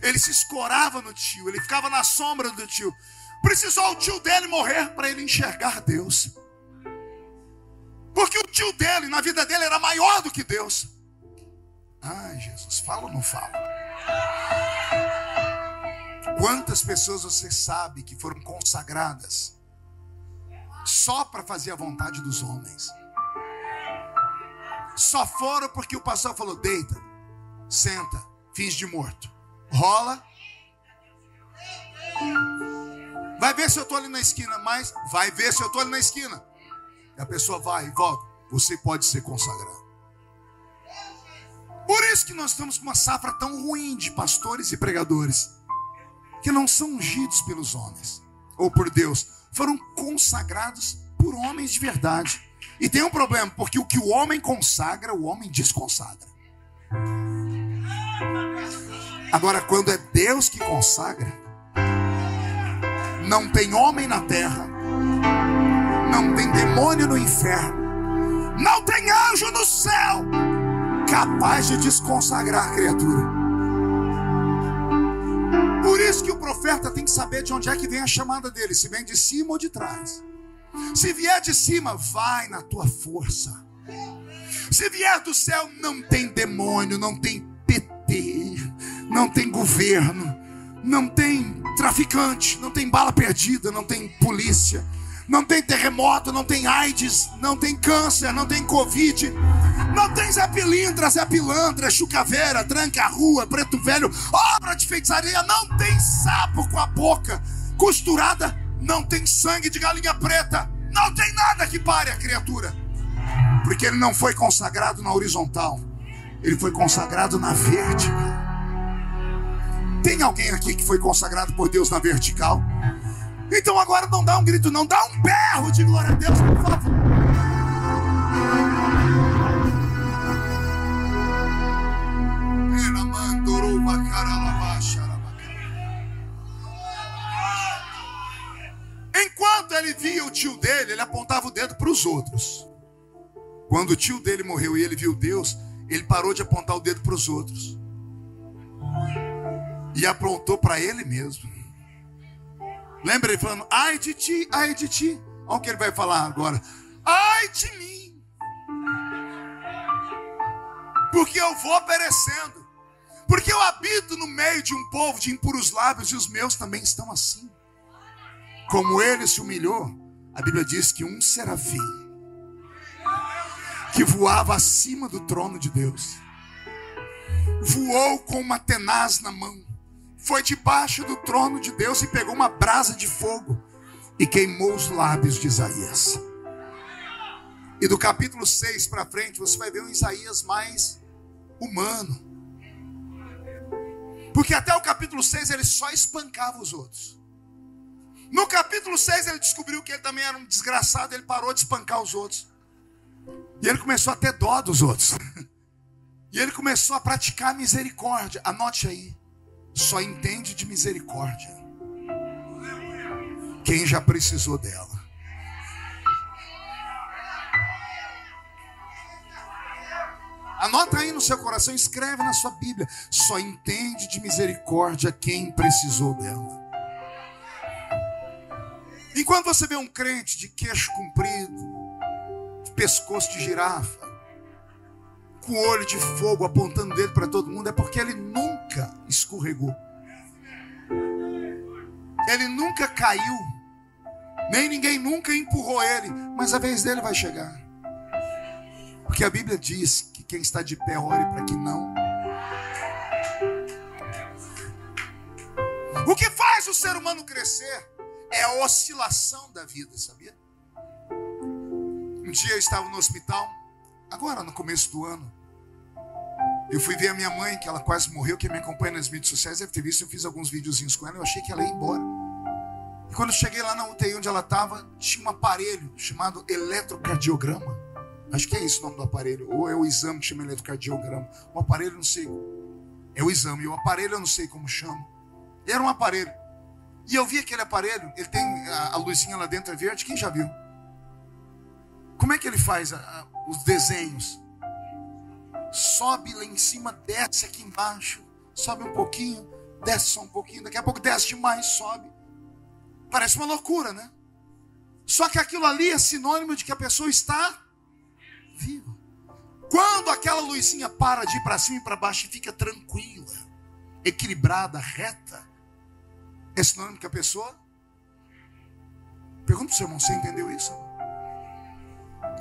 Ele se escorava no tio, ele ficava na sombra do tio. Precisou o tio dele morrer para ele enxergar Deus. Porque o tio dele, na vida dele, era maior do que Deus. Ai, Jesus, fala ou não fala? Quantas pessoas você sabe que foram consagradas só para fazer a vontade dos homens? Só foram porque o pastor falou, deita, senta, finge de morto, rola. Vai ver se eu estou ali na esquina, mas vai ver se eu estou ali na esquina. E a pessoa vai e volta. Você pode ser consagrado. Por isso que nós estamos com uma safra tão ruim de pastores e pregadores, que não são ungidos pelos homens, ou por Deus, foram consagrados por homens de verdade. E tem um problema, porque o que o homem consagra, o homem desconsagra. Agora, quando é Deus que consagra, não tem homem na terra, não tem demônio no inferno, não tem anjo no céu capaz de desconsagrar a criatura. Por isso que o profeta tem que saber de onde é que vem a chamada dele, se vem de cima ou de trás. Se vier de cima, vai na tua força. Se vier do céu, não tem demônio, não tem PT, não tem governo, não tem traficante, não tem bala perdida, não tem polícia, não tem terremoto, não tem AIDS, não tem câncer, não tem Covid, não tem Zé Pilintra, Zé Pilantra, Chucaveira, Tranca-Rua, Preto Velho, obra de feitiçaria, não tem sapo com a boca costurada, não tem sangue de galinha preta, não tem nada que pare a criatura, porque ele não foi consagrado na horizontal, ele foi consagrado na vertical. Tem alguém aqui que foi consagrado por Deus na vertical? Então agora não dá um grito não, dá um berro de glória a Deus, por favor. Enquanto ele via o tio dele, ele apontava o dedo para os outros. Quando o tio dele morreu e ele viu Deus, ele parou de apontar o dedo para os outros e apontou para ele mesmo. Lembra ele falando, ai de ti, ai de ti. Olha o que ele vai falar agora. Ai de mim, porque eu vou perecendo, porque eu habito no meio de um povo de impuros lábios, e os meus também estão assim. Como ele se humilhou, a Bíblia diz que um serafim, que voava acima do trono de Deus, voou com uma tenaz na mão, foi debaixo do trono de Deus e pegou uma brasa de fogo e queimou os lábios de Isaías. E do capítulo 6 para frente você vai ver um Isaías mais humano, porque Porque até o capítulo 6 ele só espancava os outros. No capítulo 6 ele descobriu que ele também era um desgraçado, ele parou de espancar os outros. E ele começou a ter dó dos outros. E ele começou a praticar misericórdia. Anote aí. Só entende de misericórdia quem já precisou dela. Anota aí no seu coração, escreve na sua Bíblia. Só entende de misericórdia quem precisou dela. Enquanto você vê um crente de queixo comprido, de pescoço de girafa, com olho de fogo apontando o dedo para todo mundo, é porque ele nunca escorregou. Ele nunca caiu. Nem ninguém nunca empurrou ele. Mas a vez dele vai chegar. Porque a Bíblia diz que quem está de pé ore para que não. O que faz o ser humano crescer é a oscilação da vida, sabia? Um dia eu estava no hospital, agora no começo do ano. Eu fui ver a minha mãe, que ela quase morreu, que me acompanha nas mídias sociais, deve ter visto, eu fiz alguns videozinhos com ela, eu achei que ela ia embora. E quando eu cheguei lá na UTI onde ela estava, tinha um aparelho chamado eletrocardiograma. Acho que é esse o nome do aparelho, ou é o exame que chama eletrocardiograma. O aparelho não sei, é o exame, e o aparelho eu não sei como chama. Era um aparelho. E eu vi aquele aparelho, ele tem a luzinha lá dentro, é verde, quem já viu? Como é que ele faz os desenhos? Sobe lá em cima, desce aqui embaixo, sobe um pouquinho, desce só um pouquinho, daqui a pouco desce demais, sobe. Parece uma loucura, né? Só que aquilo ali é sinônimo de que a pessoa está viva. Quando aquela luzinha para de ir para cima e para baixo e fica tranquila, equilibrada, reta, é sinônimo que a pessoa... Pergunta para o seu irmão, você entendeu isso?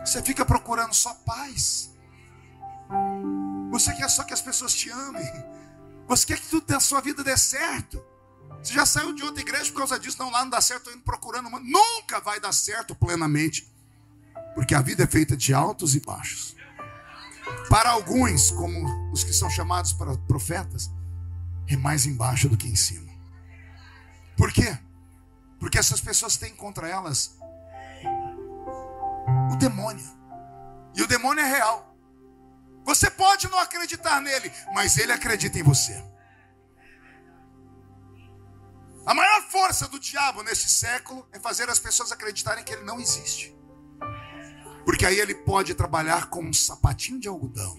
Você fica procurando só paz. Você quer só que as pessoas te amem. Você quer que tudo da sua vida dê certo. Você já saiu de outra igreja por causa disso. Não, lá não dá certo, estou indo procurando. Nunca vai dar certo plenamente. Porque a vida é feita de altos e baixos. Para alguns, como os que são chamados para profetas, é mais embaixo do que em cima. Por quê? Porque essas pessoas têm contra elas o demônio. E o demônio é real. Você pode não acreditar nele, mas ele acredita em você. A maior força do diabo nesse século é fazer as pessoas acreditarem que ele não existe. Porque aí ele pode trabalhar com um sapatinho de algodão,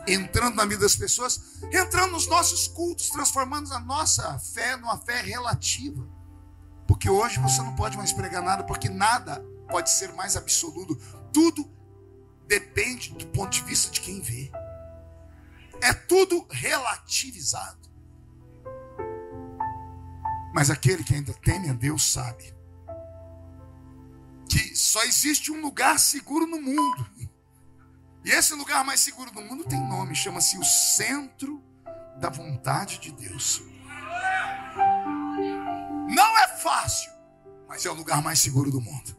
entrando na vida das pessoas, entrando nos nossos cultos, transformando a nossa fé numa fé relativa. Porque hoje você não pode mais pregar nada, porque nada pode ser mais absoluto. Tudo depende do ponto de vista de quem vê. É tudo relativizado. Mas aquele que ainda teme a Deus sabe que só existe um lugar seguro no mundo. E esse lugar mais seguro do mundo tem nome, chama-se o centro da vontade de Deus. Não é fácil, mas é o lugar mais seguro do mundo.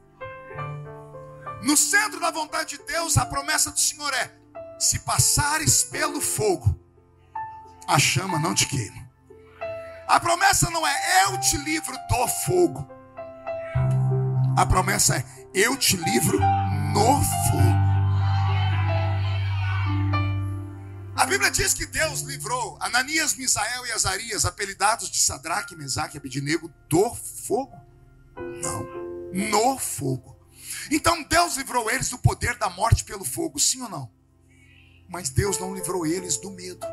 No centro da vontade de Deus, a promessa do Senhor é: se passares pelo fogo, a chama não te queima. A promessa não é: eu te livro do fogo. A promessa é: eu te livro no fogo. A Bíblia diz que Deus livrou Ananias, Misael e Azarias, apelidados de Sadraque, Mesaque e Abednego, do fogo? Não, no fogo. Então Deus livrou eles do poder da morte pelo fogo, sim ou não? Mas Deus não livrou eles do medo,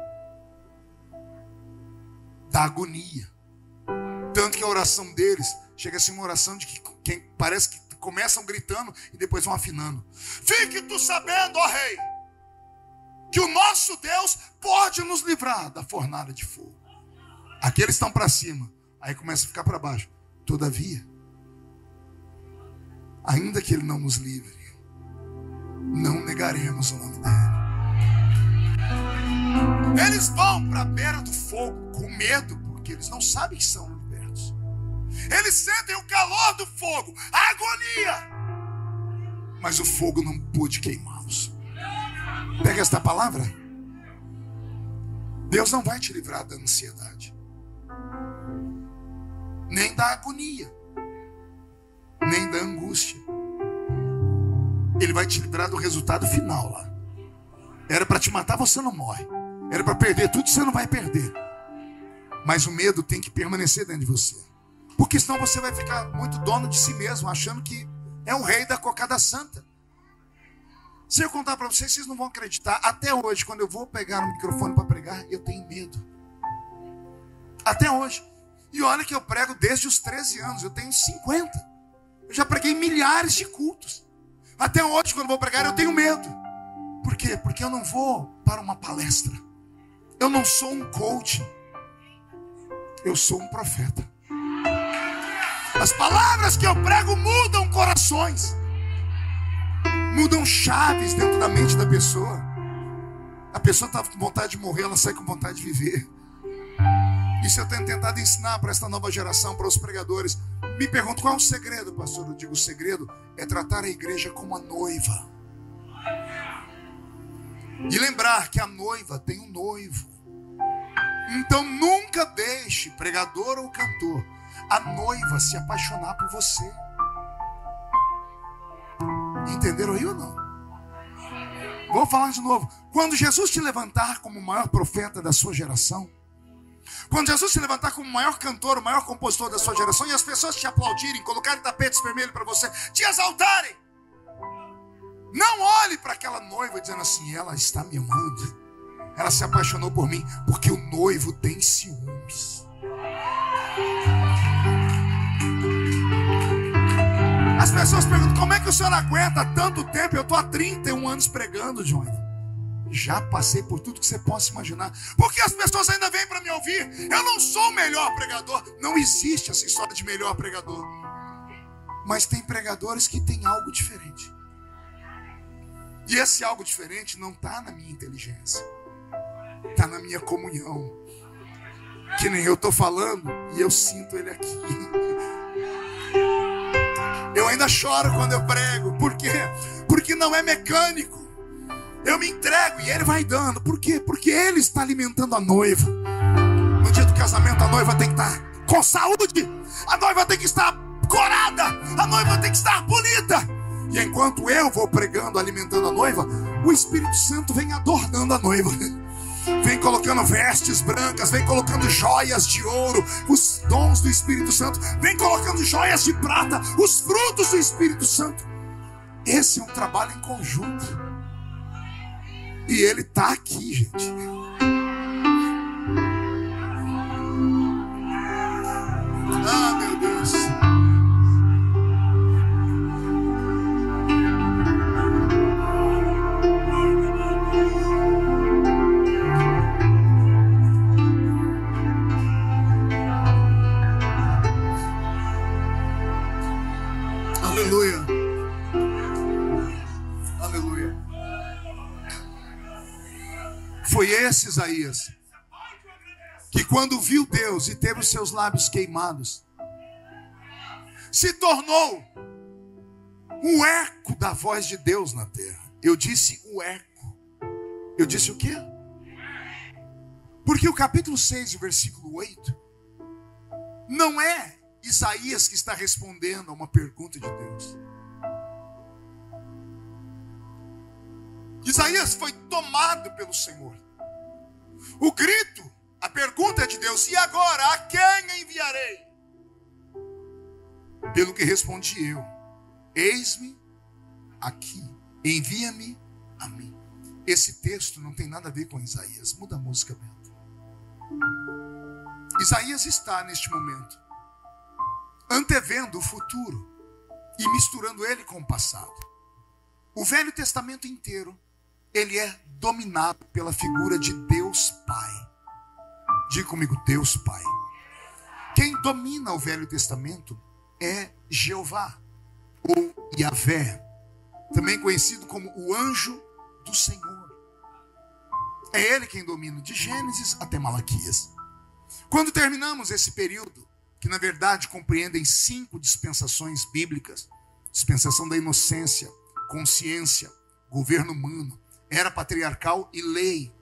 da agonia. Tanto que a oração deles chega a ser uma oração de que quem parece que começam gritando e depois vão afinando. Fique tu sabendo, ó rei, que o nosso Deus pode nos livrar da fornalha de fogo. Aqueles estão para cima, aí começa a ficar para baixo. Todavia, ainda que ele não nos livre, não negaremos o nome dele. Eles vão para a beira do fogo com medo, porque eles não sabem que são libertos. Eles sentem o calor do fogo, a agonia, mas o fogo não pôde queimá-los. Pega esta palavra. Deus não vai te livrar da ansiedade, nem da agonia, nem da angústia. Ele vai te livrar do resultado final lá. Era para te matar, você não morre. Era para perder tudo, você não vai perder. Mas o medo tem que permanecer dentro de você, porque senão você vai ficar muito dono de si mesmo, achando que é o rei da cocada santa. Se eu contar para vocês, vocês não vão acreditar. Até hoje, quando eu vou pegar no microfone para pregar, eu tenho medo. Até hoje. E olha que eu prego desde os 13 anos, eu tenho 50. Eu já preguei milhares de cultos. Até hoje, quando vou pregar, eu tenho medo. Por quê? Porque eu não vou para uma palestra. Eu não sou um coach. Eu sou um profeta. As palavras que eu prego mudam corações. Mudam chaves dentro da mente da pessoa. A pessoa está com vontade de morrer, ela sai com vontade de viver. Isso eu tenho tentado ensinar para esta nova geração, para os pregadores. Me pergunto, qual é o segredo, pastor? Eu digo, o segredo é tratar a igreja como a noiva. E lembrar que a noiva tem um noivo. Então nunca deixe, pregador ou cantor, a noiva se apaixonar por você. Entenderam aí ou não? Vou falar de novo. Quando Jesus te levantar como o maior profeta da sua geração, quando Jesus se levantar como o maior cantor, o maior compositor da sua geração, e as pessoas te aplaudirem, colocarem tapetes vermelhos para você, te exaltarem, não olhe para aquela noiva dizendo assim, ela está me amando, ela se apaixonou por mim, porque o noivo tem ciúmes. As pessoas perguntam, como é que o senhor aguenta tanto tempo? Eu estou há 31 anos pregando, Johnny. Já passei por tudo que você possa imaginar. Porque as pessoas ainda vêm para me ouvir. Eu não sou o melhor pregador. Não existe essa história de melhor pregador. Mas tem pregadores que têm algo diferente. E esse algo diferente não está na minha inteligência. Está na minha comunhão. Que nem eu estou falando e eu sinto ele aqui. Eu ainda choro quando eu prego. Por quê? Porque não é mecânico. Eu me entrego e ele vai dando. Por quê? Porque ele está alimentando a noiva. No dia do casamento a noiva tem que estar com saúde. A noiva tem que estar corada. A noiva tem que estar bonita. E enquanto eu vou pregando, alimentando a noiva, o Espírito Santo vem adornando a noiva. Vem colocando vestes brancas, vem colocando joias de ouro, os dons do Espírito Santo, vem colocando joias de prata, os frutos do Espírito Santo. Esse é um trabalho em conjunto. E ele está aqui, gente. Ah, meu Deus. Aleluia. Aleluia. Foi esse Isaías que, quando viu Deus e teve os seus lábios queimados, se tornou um eco da voz de Deus na terra. Eu disse o eco. Eu disse o quê? Porque o capítulo 6, o versículo 8, não é Isaías que está respondendo a uma pergunta de Deus. Isaías foi tomado pelo Senhor. O grito, a pergunta é de Deus: e agora, a quem enviarei? Pelo que respondi eu: eis-me aqui, envia-me a mim. Esse texto não tem nada a ver com Isaías. Muda a música, Bento. Isaías está neste momento antevendo o futuro e misturando ele com o passado. O Velho Testamento inteiro, ele é dominado pela figura de Deus Pai. Diga comigo, Deus Pai. Quem domina o Velho Testamento é Jeová, ou Yahvé, também conhecido como o anjo do Senhor. É ele quem domina, de Gênesis até Malaquias. Quando terminamos esse período, que na verdade compreendem 5 dispensações bíblicas: dispensação da inocência, consciência, governo humano, era patriarcal e lei,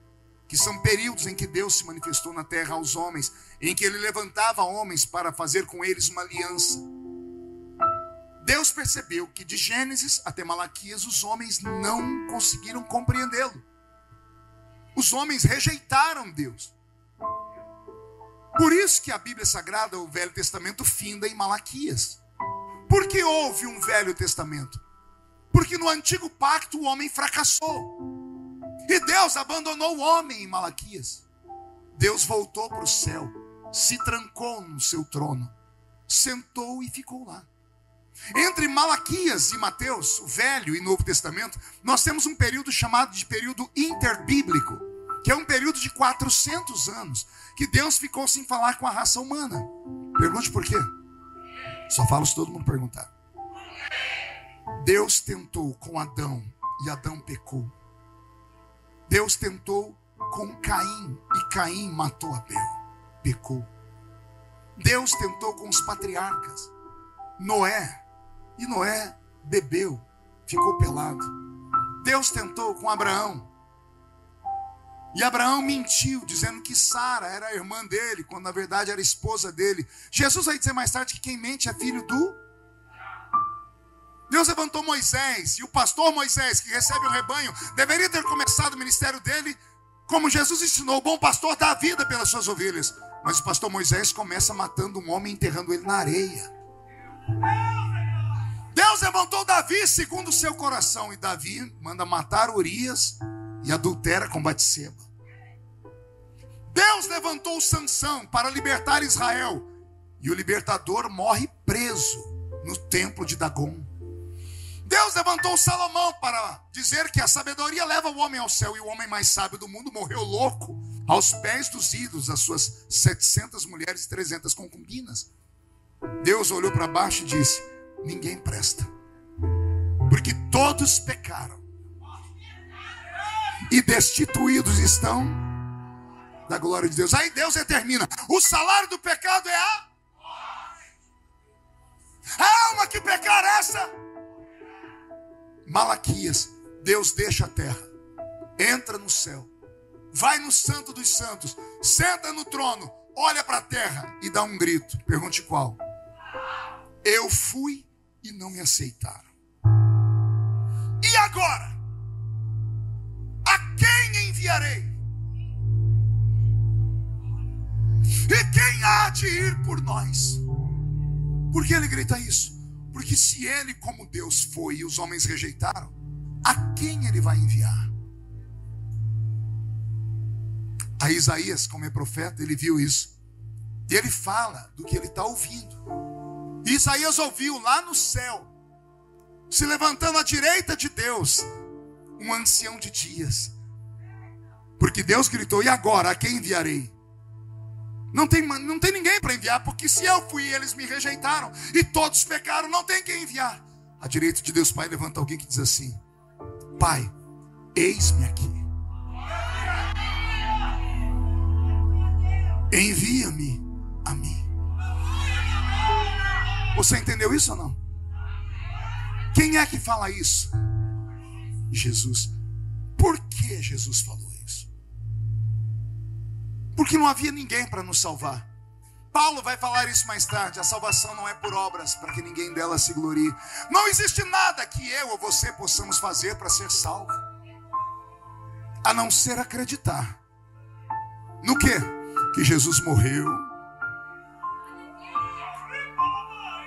que são períodos em que Deus se manifestou na terra aos homens, em que ele levantava homens para fazer com eles uma aliança. Deus percebeu que de Gênesis até Malaquias os homens não conseguiram compreendê-lo. Os homens rejeitaram Deus. Por isso que a Bíblia Sagrada, o Velho Testamento, finda em Malaquias. Por que houve um Velho Testamento? Porque no Antigo Pacto o homem fracassou. E Deus abandonou o homem em Malaquias. Deus voltou para o céu, se trancou no seu trono, sentou e ficou lá. Entre Malaquias e Mateus, o Velho e Novo Testamento, nós temos um período chamado de período interbíblico, que é um período de 400 anos, que Deus ficou sem falar com a raça humana. Pergunte por quê? Só falo se todo mundo perguntar. Deus tentou com Adão e Adão pecou. Deus tentou com Caim e Caim matou Abel, pecou. Deus tentou com os patriarcas, Noé, e Noé bebeu, ficou pelado. Deus tentou com Abraão, e Abraão mentiu, dizendo que Sara era a irmã dele, quando na verdade era a esposa dele. Jesus vai dizer mais tarde que quem mente é filho do... Deus levantou Moisés, e o pastor Moisés, que recebe o rebanho, deveria ter começado o ministério dele, como Jesus ensinou, o bom pastor dá a vida pelas suas ovelhas. Mas o pastor Moisés começa matando um homem, enterrando ele na areia. Deus levantou Davi segundo o seu coração, e Davi manda matar Urias e adultera com Batseba. Deus levantou Sansão para libertar Israel, e o libertador morre preso no templo de Dagon. Deus levantou Salomão para dizer que a sabedoria leva o homem ao céu, e o homem mais sábio do mundo morreu louco aos pés dos ídolos, as suas 700 mulheres e 300 concubinas. Deus olhou para baixo e disse: ninguém presta, porque todos pecaram e destituídos estão da glória de Deus. Aí Deus determina: o salário do pecado é a alma que pecar essa. Malaquias, Deus deixa a terra, entra no céu, vai no Santo dos Santos, senta no trono, olha para a terra e dá um grito. Pergunte qual? Eu fui e não me aceitaram. E agora? A quem enviarei? E quem há de ir por nós? Por que ele grita isso? Porque se ele, como Deus, foi e os homens rejeitaram, a quem ele vai enviar? A Isaías, como é profeta, ele viu isso. E ele fala do que ele está ouvindo. E Isaías ouviu lá no céu, se levantando à direita de Deus, um ancião de dias. Porque Deus gritou: e agora, a quem enviarei? Não tem ninguém para enviar, porque se eu fui e eles me rejeitaram, e todos pecaram, não tem quem enviar. À direita de Deus Pai levanta alguém que diz assim: Pai, eis-me aqui, envia-me a mim. Você entendeu isso ou não? Quem é que fala isso? Jesus. Por que Jesus falou isso? Porque não havia ninguém para nos salvar. Paulo vai falar isso mais tarde. A salvação não é por obras, para que ninguém dela se glorie. Não existe nada que eu ou você possamos fazer para ser salvo, a não ser acreditar. No quê? Que Jesus morreu,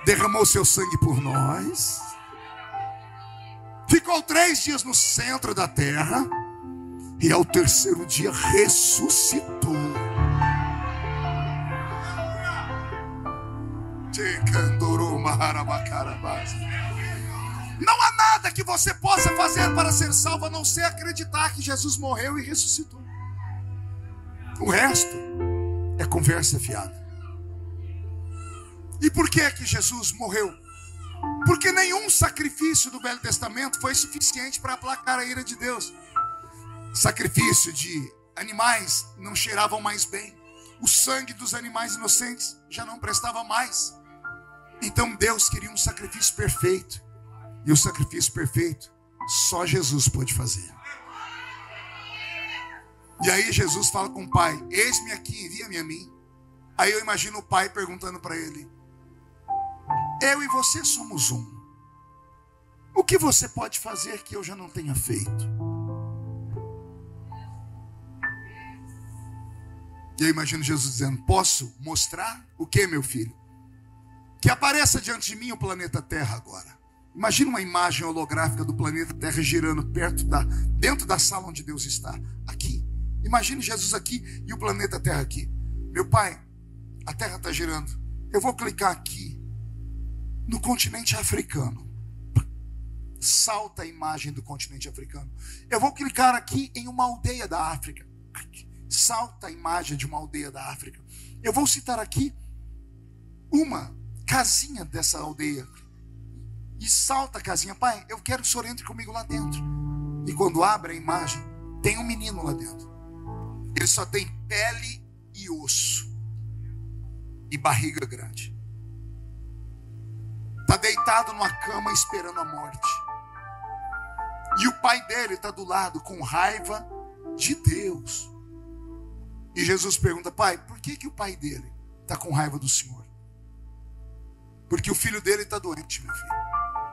derramou seu sangue por nós, ficou 3 dias no centro da terra, e ao 3º dia ressuscitou. Não há nada que você possa fazer para ser salvo, a não ser acreditar que Jesus morreu e ressuscitou. O resto é conversa fiada. E por que Jesus morreu? Porque nenhum sacrifício do Velho Testamento foi suficiente para aplacar a ira de Deus. Sacrifício de animais não cheiravam mais bem. O sangue dos animais inocentes já não prestava mais. Então Deus queria um sacrifício perfeito. E o sacrifício perfeito só Jesus pôde fazer. E aí Jesus fala com o pai: eis-me aqui, envia-me a mim. Aí eu imagino o pai perguntando para ele: eu e você somos um. O que você pode fazer que eu já não tenha feito? E eu imagino Jesus dizendo: posso mostrar o que, meu filho? Que apareça diante de mim o planeta Terra agora. Imagina uma imagem holográfica do planeta Terra girando dentro da sala onde Deus está. Aqui. Imagine Jesus aqui e o planeta Terra aqui. Meu pai, a Terra está girando. Eu vou clicar aqui no continente africano. Salta a imagem do continente africano. Eu vou clicar aqui em uma aldeia da África. Salta a imagem de uma aldeia da África. Eu vou citar aqui uma casinha dessa aldeia. E salta a casinha. Pai, eu quero que o senhor entre comigo lá dentro. E quando abre a imagem, tem um menino lá dentro. Ele só tem pele e osso. E barriga grande. Está deitado numa cama esperando a morte. E o pai dele está do lado com raiva de Deus. E Jesus pergunta: pai, por que o pai dele está com raiva do Senhor? Porque o filho dele está doente, meu filho.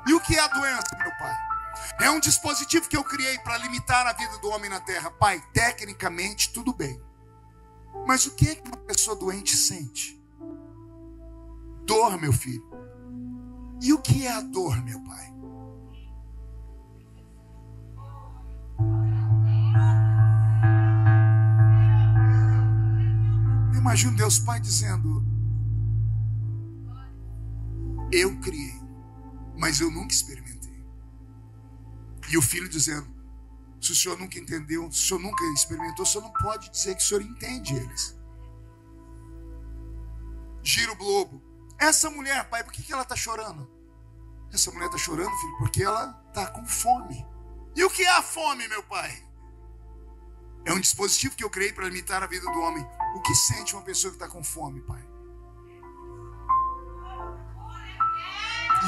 E o que é a doença, meu pai? É um dispositivo que eu criei para limitar a vida do homem na terra. Pai, tecnicamente tudo bem. Mas o que é que uma pessoa doente sente? Dor, meu filho. E o que é a dor, meu pai? Eu imagino Deus Pai dizendo: eu criei, mas eu nunca experimentei. E o filho dizendo: se o senhor nunca entendeu, se o senhor nunca experimentou, o senhor não pode dizer que o senhor entende eles. Gira o globo. Essa mulher, pai, por que ela está chorando? Essa mulher está chorando, filho, porque ela está com fome. E o que é a fome, meu pai? É um dispositivo que eu criei para limitar a vida do homem. O que sente uma pessoa que está com fome, pai?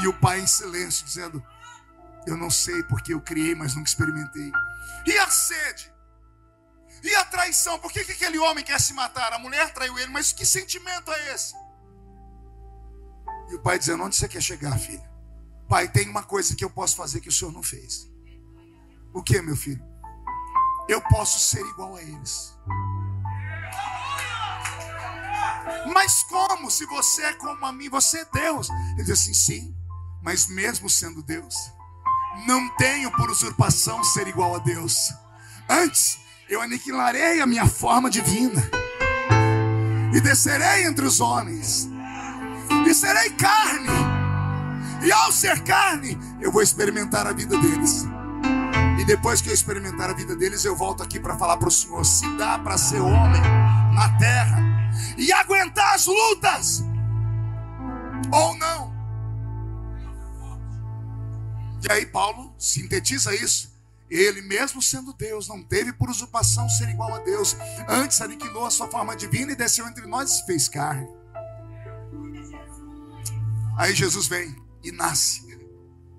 E o pai em silêncio, dizendo: eu não sei porque eu criei, mas nunca experimentei. E a sede? E a traição? Por que aquele homem quer se matar? A mulher traiu ele, mas que sentimento é esse? E o pai dizendo: onde você quer chegar, filho? Pai, tem uma coisa que eu posso fazer que o senhor não fez. O que, meu filho? Eu posso ser igual a eles. Mas como? Se você é como a mim, você é Deus. Ele diz assim: sim, mas mesmo sendo Deus, não tenho por usurpação ser igual a Deus. Antes, eu aniquilarei a minha forma divina e descerei entre os homens e serei carne. E ao ser carne, eu vou experimentar a vida deles. E depois que eu experimentar a vida deles, eu volto aqui para falar para o Senhor se dá para ser homem na terra e aguentar as lutas ou não. E aí Paulo sintetiza isso. Ele, mesmo sendo Deus, não teve por usurpação ser igual a Deus. Antes aniquilou a sua forma divina e desceu entre nós e se fez carne. Aí Jesus vem e nasce.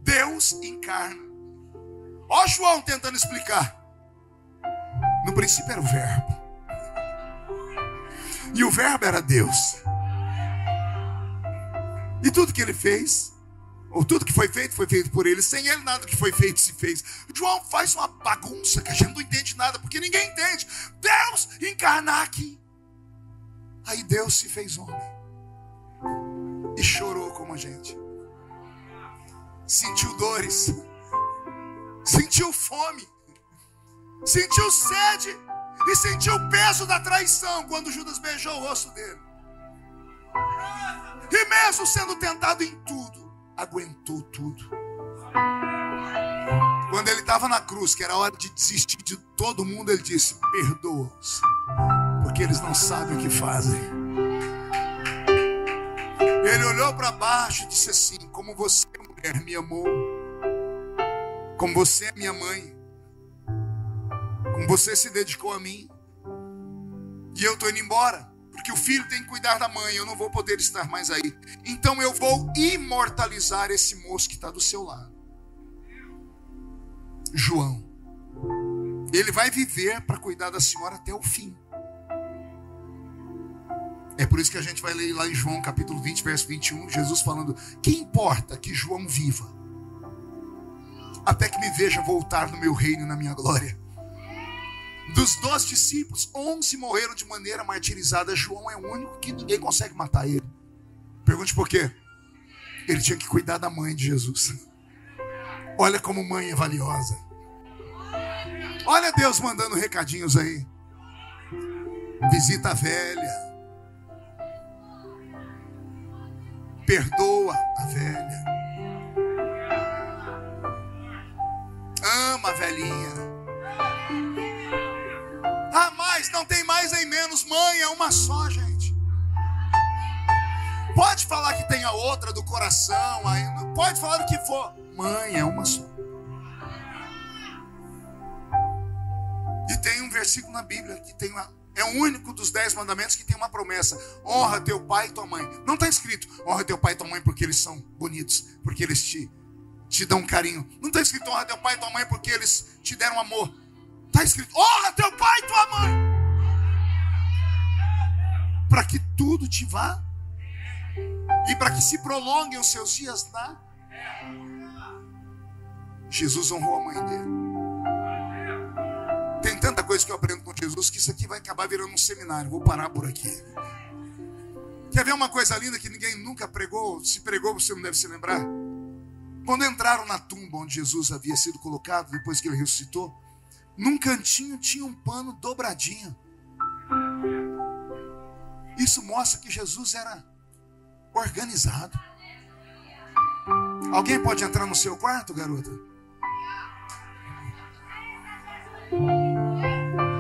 Deus encarna. Ó João tentando explicar. No princípio era o verbo. E o verbo era Deus. E tudo que ele fez, ou tudo que foi feito por ele. Sem ele nada que foi feito se fez. João faz uma bagunça que a gente não entende nada, porque ninguém entende. Deus encarnar aqui. Aí Deus se fez homem e chorou como a gente. Sentiu dores, sentiu fome, sentiu sede e sentiu o peso da traição quando Judas beijou o rosto dele. E mesmo sendo tentado em tudo, aguentou tudo. Quando ele estava na cruz, que era hora de desistir de todo mundo, ele disse: perdoa-os, porque eles não sabem o que fazem. Ele olhou para baixo e disse assim: como você, mulher, me amou, como você é minha mãe, como você se dedicou a mim, e eu estou indo embora, porque o filho tem que cuidar da mãe, eu não vou poder estar mais aí. Então eu vou imortalizar esse moço que está do seu lado. João, Ele vai viver para cuidar da senhora até o fim. É por isso que a gente vai ler lá em João capítulo 20, verso 21, Jesus falando: que importa que João viva, até que me veja voltar no meu reino e na minha glória. Dos 12 discípulos, 11 morreram de maneira martirizada. João é o único que ninguém consegue matar ele. Pergunte por quê? Ele tinha que cuidar da mãe de Jesus. Olha como mãe é valiosa. Olha Deus mandando recadinhos aí. Visita a velha. Perdoa a velha. Ama a velhinha. Ah, mas não tem mais nem menos. Mãe é uma só, gente. Pode falar que tem a outra do coração, aí, pode falar o que for. Mãe é uma só. E tem um versículo na Bíblia que tem é o único dos 10 mandamentos que tem uma promessa: honra teu pai e tua mãe. Não está escrito honra teu pai e tua mãe porque eles são bonitos, porque eles te dão carinho. Não está escrito honra teu pai e tua mãe porque eles te deram amor. Está escrito honra teu pai e tua mãe, para que tudo te vá e para que se prolonguem os seus dias na... Jesus honrou a mãe dele. Tem tanta coisa que eu aprendo com Jesus que isso aqui vai acabar virando um seminário. Vou parar por aqui. Quer ver uma coisa linda que ninguém nunca pregou? Se pregou, você não deve se lembrar. Quando entraram na tumba onde Jesus havia sido colocado, depois que ele ressuscitou, num cantinho tinha um pano dobradinho. Isso mostra que Jesus era organizado. Alguém pode entrar no seu quarto, garota?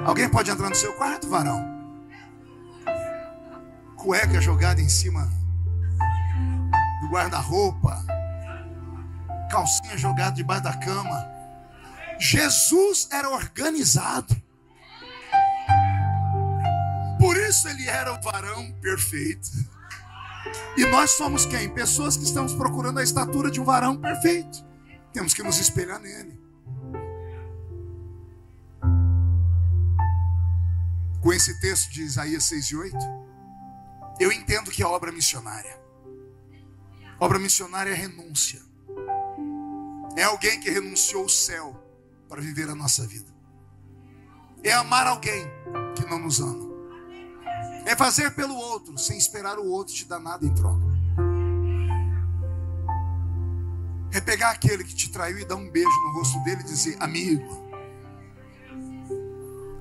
Alguém pode entrar no seu quarto, varão? Cueca jogada em cima do guarda-roupa, calcinha jogada debaixo da cama. Jesus era organizado. Por isso ele era o varão perfeito. E nós somos quem? Pessoas que estamos procurando a estatura de um varão perfeito. Temos que nos espelhar nele. Com esse texto de Isaías 6:8, eu entendo que é obra missionária. Obra missionária é renúncia. É alguém que renunciou o céu para viver a nossa vida. É amar alguém que não nos ama. É fazer pelo outro sem esperar o outro te dar nada em troca. É pegar aquele que te traiu e dar um beijo no rosto dele e dizer: amigo,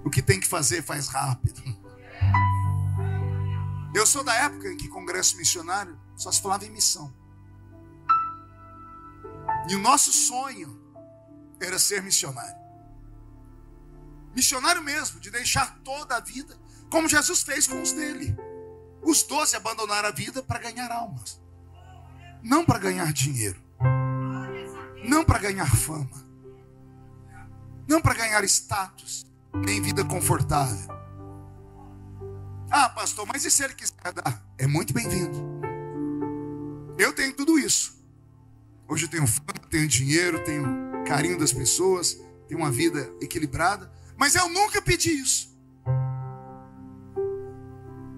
o que tem que fazer, faz rápido. Eu sou da época em que congresso missionário só se falava em missão. E o nosso sonho era ser missionário. Missionário mesmo, de deixar toda a vida, como Jesus fez com os dele. Os 12 abandonaram a vida para ganhar almas. Não para ganhar dinheiro. Não para ganhar fama. Não para ganhar status, nem vida confortável. Ah, pastor, mas e se ele quiser dar? É muito bem-vindo. Eu tenho tudo isso. Hoje eu tenho fama, tenho dinheiro, tenho carinho das pessoas, tenho uma vida equilibrada. Mas eu nunca pedi isso.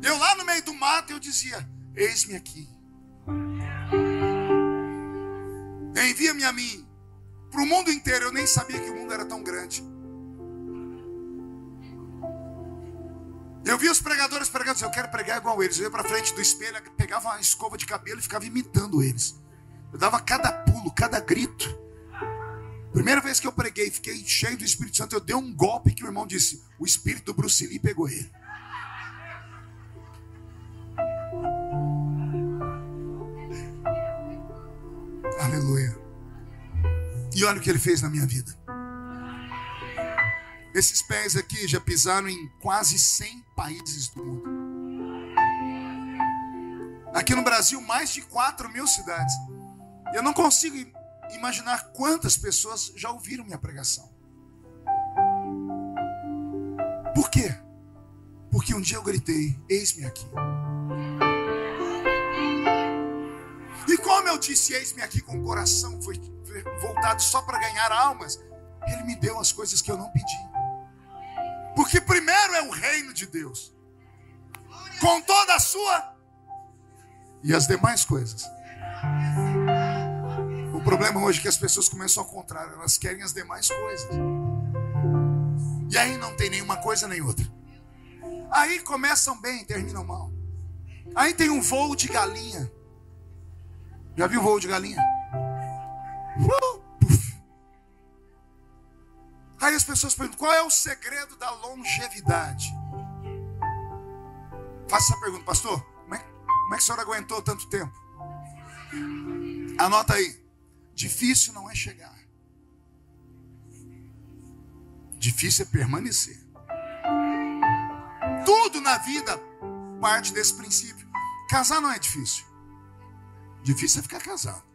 Eu lá no meio do mato eu dizia: eis-me aqui. Envia-me a mim. Para o mundo inteiro. Eu nem sabia que o mundo era tão grande. Eu vi os pregadores pregando, eu quero pregar igual eles. Eu ia para frente do espelho, pegava uma escova de cabelo e ficava imitando eles. Eu dava cada pulo, cada grito. Primeira vez que eu preguei, fiquei cheio do Espírito Santo. Eu dei um golpe que o irmão disse: o espírito do Bruce Lee pegou ele. Aleluia. E olha o que ele fez na minha vida. Esses pés aqui já pisaram em quase 100 países do mundo. Aqui no Brasil, mais de 4.000 cidades. Eu não consigo imaginar quantas pessoas já ouviram minha pregação. Por quê? Porque um dia eu gritei: eis-me aqui. E como eu disse eis-me aqui com o coração foi voltado só para ganhar almas, ele me deu as coisas que eu não pedi. Porque primeiro é o reino de Deus, com toda a sua, e as demais coisas. O problema hoje é que as pessoas começam ao contrário, elas querem as demais coisas. E aí não tem nenhuma coisa nem outra. Aí começam bem, terminam mal. Aí tem um voo de galinha. Já viu voo de galinha? Aí as pessoas perguntam, qual é o segredo da longevidade? Faça essa pergunta, pastor. Como é que o senhor aguentou tanto tempo? Anota aí. Difícil não é chegar. Difícil é permanecer. Tudo na vida parte desse princípio. Casar não é difícil. Difícil é ficar casado.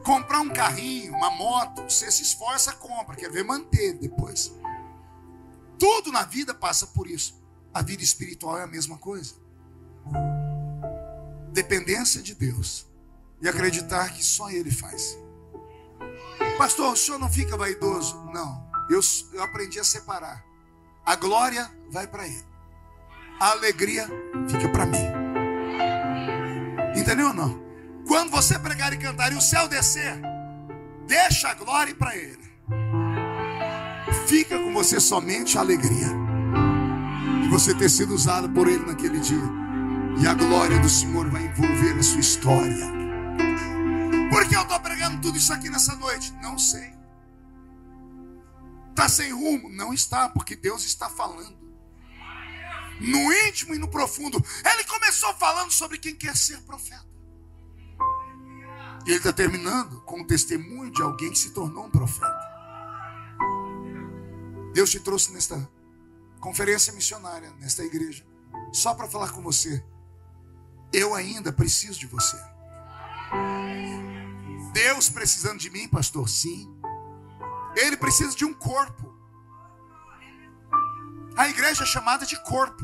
Comprar um carrinho, uma moto, você se esforça, compra, quer ver manter depois. Tudo na vida passa por isso. A vida espiritual é a mesma coisa. Dependência de Deus e acreditar que só Ele faz. Pastor, o senhor não fica vaidoso? Não, eu aprendi a separar. A glória vai para Ele, a alegria fica para mim. Entendeu ou não? Quando você pregar e cantar e o céu descer, deixa a glória para Ele. Fica com você somente a alegria de você ter sido usado por Ele naquele dia. E a glória do Senhor vai envolver a sua história. Por que eu estou pregando tudo isso aqui nessa noite? Não sei. Está sem rumo? Não está, porque Deus está falando. No íntimo e no profundo. Ele começou falando sobre quem quer ser profeta. E ele está terminando com um testemunho de alguém que se tornou um profeta. Deus te trouxe nesta conferência missionária, nesta igreja, só para falar com você. Eu ainda preciso de você. Deus precisando de mim, pastor? Sim. Ele precisa de um corpo. A igreja é chamada de corpo.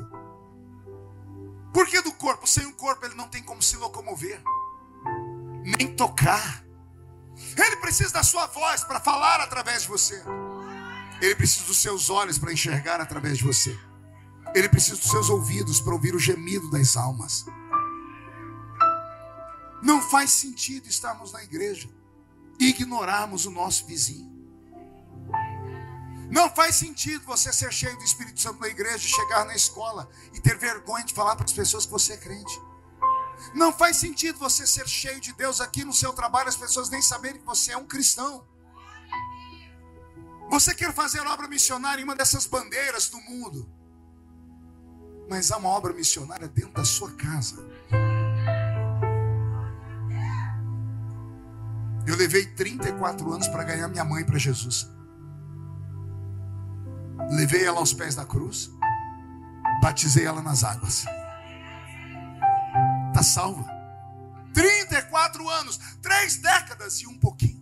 Por que do corpo? Sem um corpo ele não tem como se locomover, nem tocar. Ele precisa da sua voz para falar através de você. Ele precisa dos seus olhos para enxergar através de você. Ele precisa dos seus ouvidos para ouvir o gemido das almas. Não faz sentido estarmos na igreja e ignorarmos o nosso vizinho. Não faz sentido você ser cheio do Espírito Santo na igreja, chegar na escola e ter vergonha de falar para as pessoas que você é crente. Não faz sentido você ser cheio de Deus aqui no seu trabalho, as pessoas nem saberem que você é um cristão. Você quer fazer obra missionária em uma dessas bandeiras do mundo, mas há uma obra missionária dentro da sua casa. Eu levei 34 anos para ganhar minha mãe para Jesus. Levei ela aos pés da cruz, batizei ela nas águas. Está salva. 34 anos, 3 décadas e um pouquinho.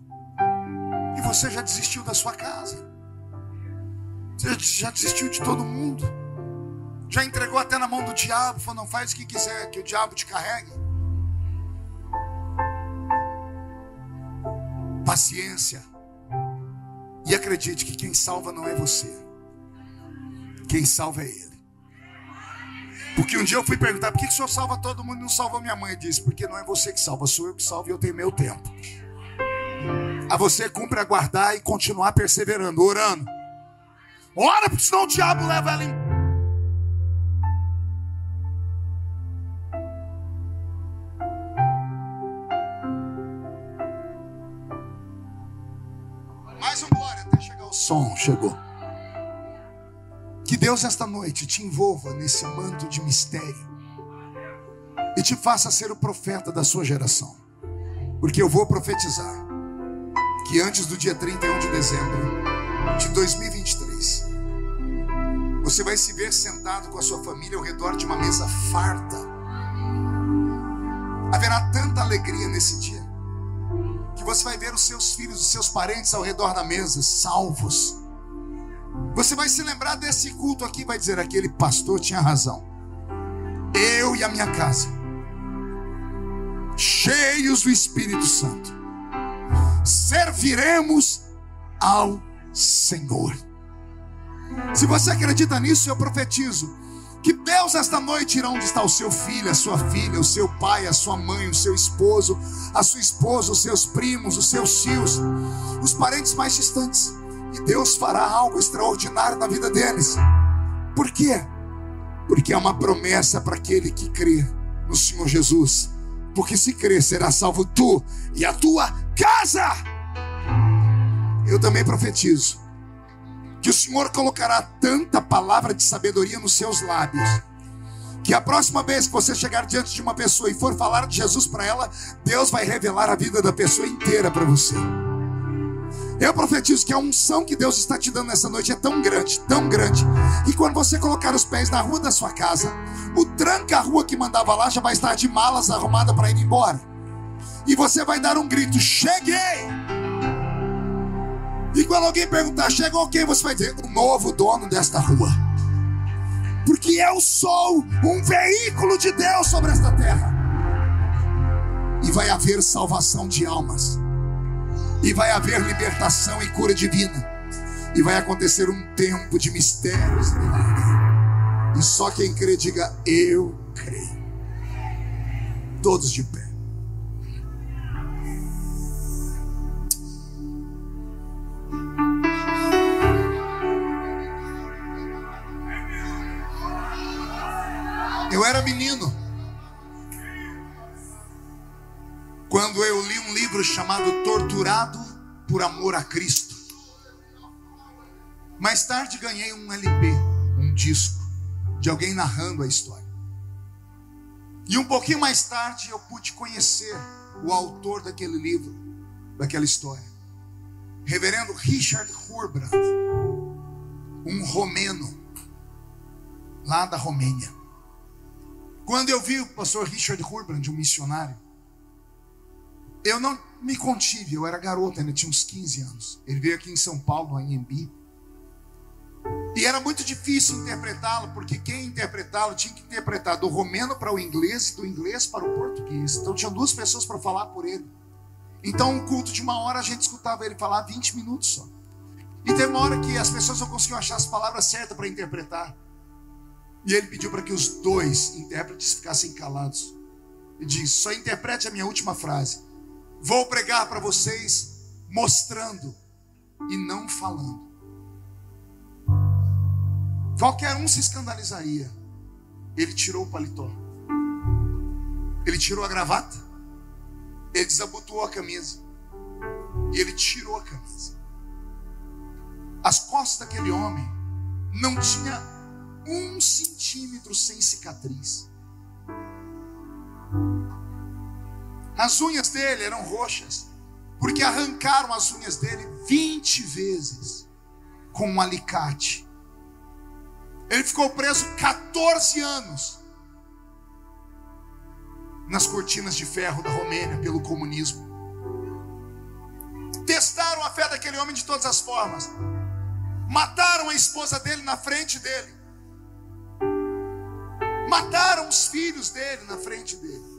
E você já desistiu da sua casa. Você já desistiu de todo mundo. Já entregou até na mão do diabo. Falou, não, faz o que quiser, que o diabo te carregue. Paciência. E acredite que quem salva não é você. Quem salva é Ele. Porque um dia eu fui perguntar, por que o senhor salva todo mundo e não salva minha mãe? Ele disse, porque não é você que salva, sou eu que salvo e eu tenho meu tempo. A você cumpre aguardar e continuar perseverando, orando. Ora, porque senão o diabo leva ela em... Mais um glória até chegar o som. Chegou. Que Deus esta noite te envolva nesse manto de mistério e te faça ser o profeta da sua geração. Porque eu vou profetizar que antes do dia 31 de dezembro de 2023 você vai se ver sentado com a sua família ao redor de uma mesa farta. Haverá tanta alegria nesse dia que você vai ver os seus filhos, os seus parentes ao redor da mesa, salvos. Você vai se lembrar desse culto aqui e vai dizer, aquele pastor tinha razão. Eu e a minha casa, cheios do Espírito Santo, serviremos ao Senhor. Se você acredita nisso, eu profetizo que Deus esta noite irá onde está o seu filho, a sua filha, o seu pai, a sua mãe, o seu esposo, a sua esposa, os seus primos, os seus tios, os parentes mais distantes. E Deus fará algo extraordinário na vida deles. Por quê? Porque é uma promessa para aquele que crê no Senhor Jesus. Porque se crer, será salvo tu e a tua casa. Eu também profetizo que o Senhor colocará tanta palavra de sabedoria nos seus lábios, que a próxima vez que você chegar diante de uma pessoa e for falar de Jesus para ela, Deus vai revelar a vida da pessoa inteira para você. Eu profetizo que a unção que Deus está te dando nessa noite é tão grande, que quando você colocar os pés na rua da sua casa, o tranca-rua que mandava lá já vai estar de malas arrumada para ir embora. E você vai dar um grito: cheguei! E quando alguém perguntar: chegou quem? Você vai dizer: o novo dono desta rua. Porque eu sou um veículo de Deus sobre esta terra. E vai haver salvação de almas. E vai haver libertação e cura divina. E vai acontecer um tempo de mistérios e milagres. E só quem crê diga: eu creio. Todos de pé. Eu era menino quando eu li um livro chamado Torturado por Amor a Cristo. Mais tarde ganhei um LP, um disco, de alguém narrando a história. E um pouquinho mais tarde eu pude conhecer o autor daquele livro, daquela história. Reverendo Richard Wurmbrand, um romeno, lá da Romênia. Quando eu vi o pastor Richard Wurmbrand, um missionário, eu não me contive, eu era garoto, ainda tinha uns 15 anos. Ele veio aqui em São Paulo, no AMB. E era muito difícil interpretá-lo, porque quem interpretá-lo tinha que interpretar do romeno para o inglês e do inglês para o português. Então tinha 2 pessoas para falar por ele. Então um culto de 1 hora a gente escutava ele falar 20 minutos só. E teve uma hora que as pessoas não conseguiam achar as palavras certas para interpretar. E ele pediu para que os 2 intérpretes ficassem calados. E disse: só interprete a minha última frase. Vou pregar para vocês mostrando e não falando. Qualquer um se escandalizaria. Ele tirou o paletó. Ele tirou a gravata. Ele desabotoou a camisa. E ele tirou a camisa. As costas daquele homem não tinha 1 centímetro sem cicatriz. As unhas dele eram roxas, porque arrancaram as unhas dele 20 vezes com um alicate. Ele ficou preso 14 anos nas cortinas de ferro da Romênia pelo comunismo. Testaram a fé daquele homem de todas as formas. Mataram a esposa dele na frente dele. Mataram os filhos dele na frente dele.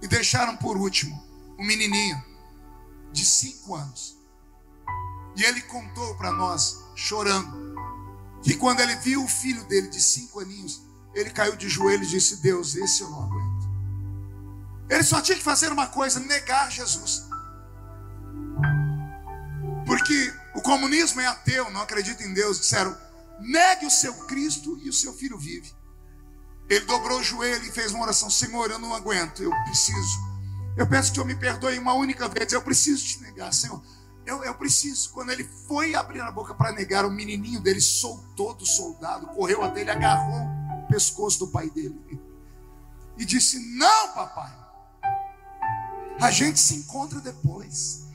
E deixaram por último um menininho de 5 anos. E ele contou para nós, chorando, que quando ele viu o filho dele de 5 aninhos, ele caiu de joelho e disse: Deus, esse eu não aguento. Ele só tinha que fazer uma coisa: negar Jesus. Porque o comunismo é ateu, não acredita em Deus. Disseram: negue o seu Cristo e o seu filho vive. Ele dobrou o joelho e fez uma oração: Senhor, eu não aguento, eu preciso. Eu peço que eu me perdoe uma única vez, eu preciso te negar, Senhor. Eu preciso. Quando ele foi abrir a boca para negar, o menininho dele soltou do soldado, correu até ele, agarrou o pescoço do pai dele e disse: não, papai, a gente se encontra depois.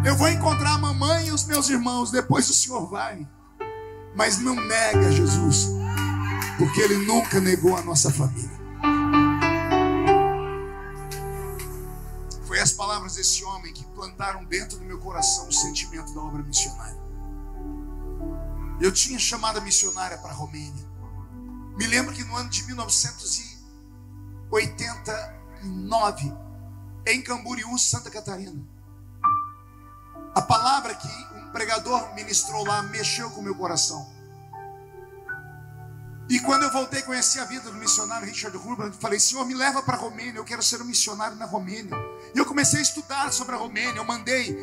Eu vou encontrar a mamãe e os meus irmãos, depois o senhor vai. Mas não nega Jesus, porque ele nunca negou a nossa família. Foi as palavras desse homem que plantaram dentro do meu coração o sentimento da obra missionária. Eu tinha chamada missionária para a Romênia. Me lembro que no ano de 1989, em Camboriú, Santa Catarina, a palavra que um pregador pregador ministrou lá, mexeu com o meu coração. E quando eu voltei a conhecer a vida do missionário Richard Urban, eu falei: Senhor, me leva para a Romênia, eu quero ser um missionário na Romênia. E eu comecei a estudar sobre a Romênia. Eu mandei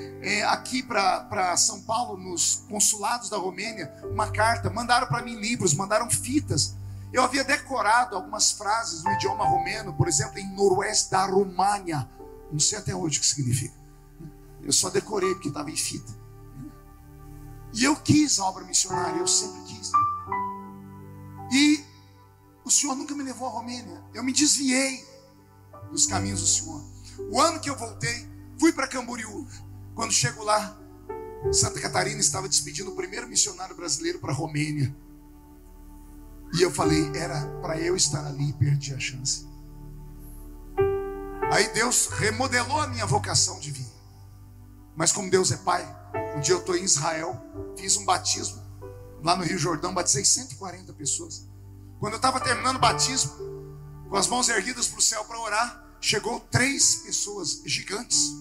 aqui para São Paulo, nos consulados da Romênia, uma carta. Mandaram para mim livros, mandaram fitas. Eu havia decorado algumas frases no idioma romeno, por exemplo, em noroeste da România. Não sei até hoje o que significa. Eu só decorei porque estava em fita. E eu quis a obra missionária, eu sempre quis. E o Senhor nunca me levou à Romênia. Eu me desviei dos caminhos do Senhor. O ano que eu voltei, fui para Camboriú. Quando chego lá, Santa Catarina estava despedindo o primeiro missionário brasileiro para a Romênia. E eu falei: era para eu estar ali, e perdi a chance. Aí Deus remodelou a minha vocação divina. Mas como Deus é Pai, um dia eu estou em Israel, fiz um batismo lá no Rio Jordão, batizei 140 pessoas. Quando eu estava terminando o batismo, com as mãos erguidas para o céu para orar, chegou 3 pessoas gigantes,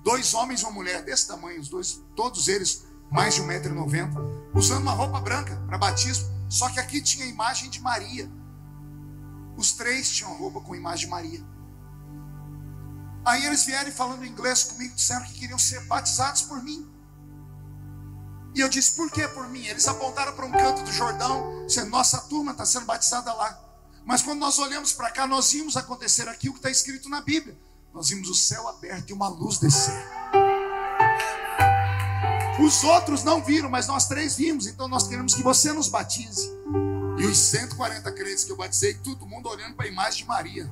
2 homens e uma mulher desse tamanho, os dois, todos eles mais de 1,90 m, usando uma roupa branca para batismo, só que aqui tinha a imagem de Maria. Os 3 tinham roupa com a imagem de Maria. Aí eles vieram falando inglês comigo, disseram que queriam ser batizados por mim. E eu disse: por que por mim? Eles apontaram para um canto do Jordão, dizendo: nossa turma está sendo batizada lá. Mas quando nós olhamos para cá, nós vimos acontecer aqui o que está escrito na Bíblia. Nós vimos o céu aberto e uma luz descer. Os outros não viram, mas nós 3 vimos. Então nós queremos que você nos batize. E os 140 crentes que eu batizei, todo mundo olhando para a imagem de Maria.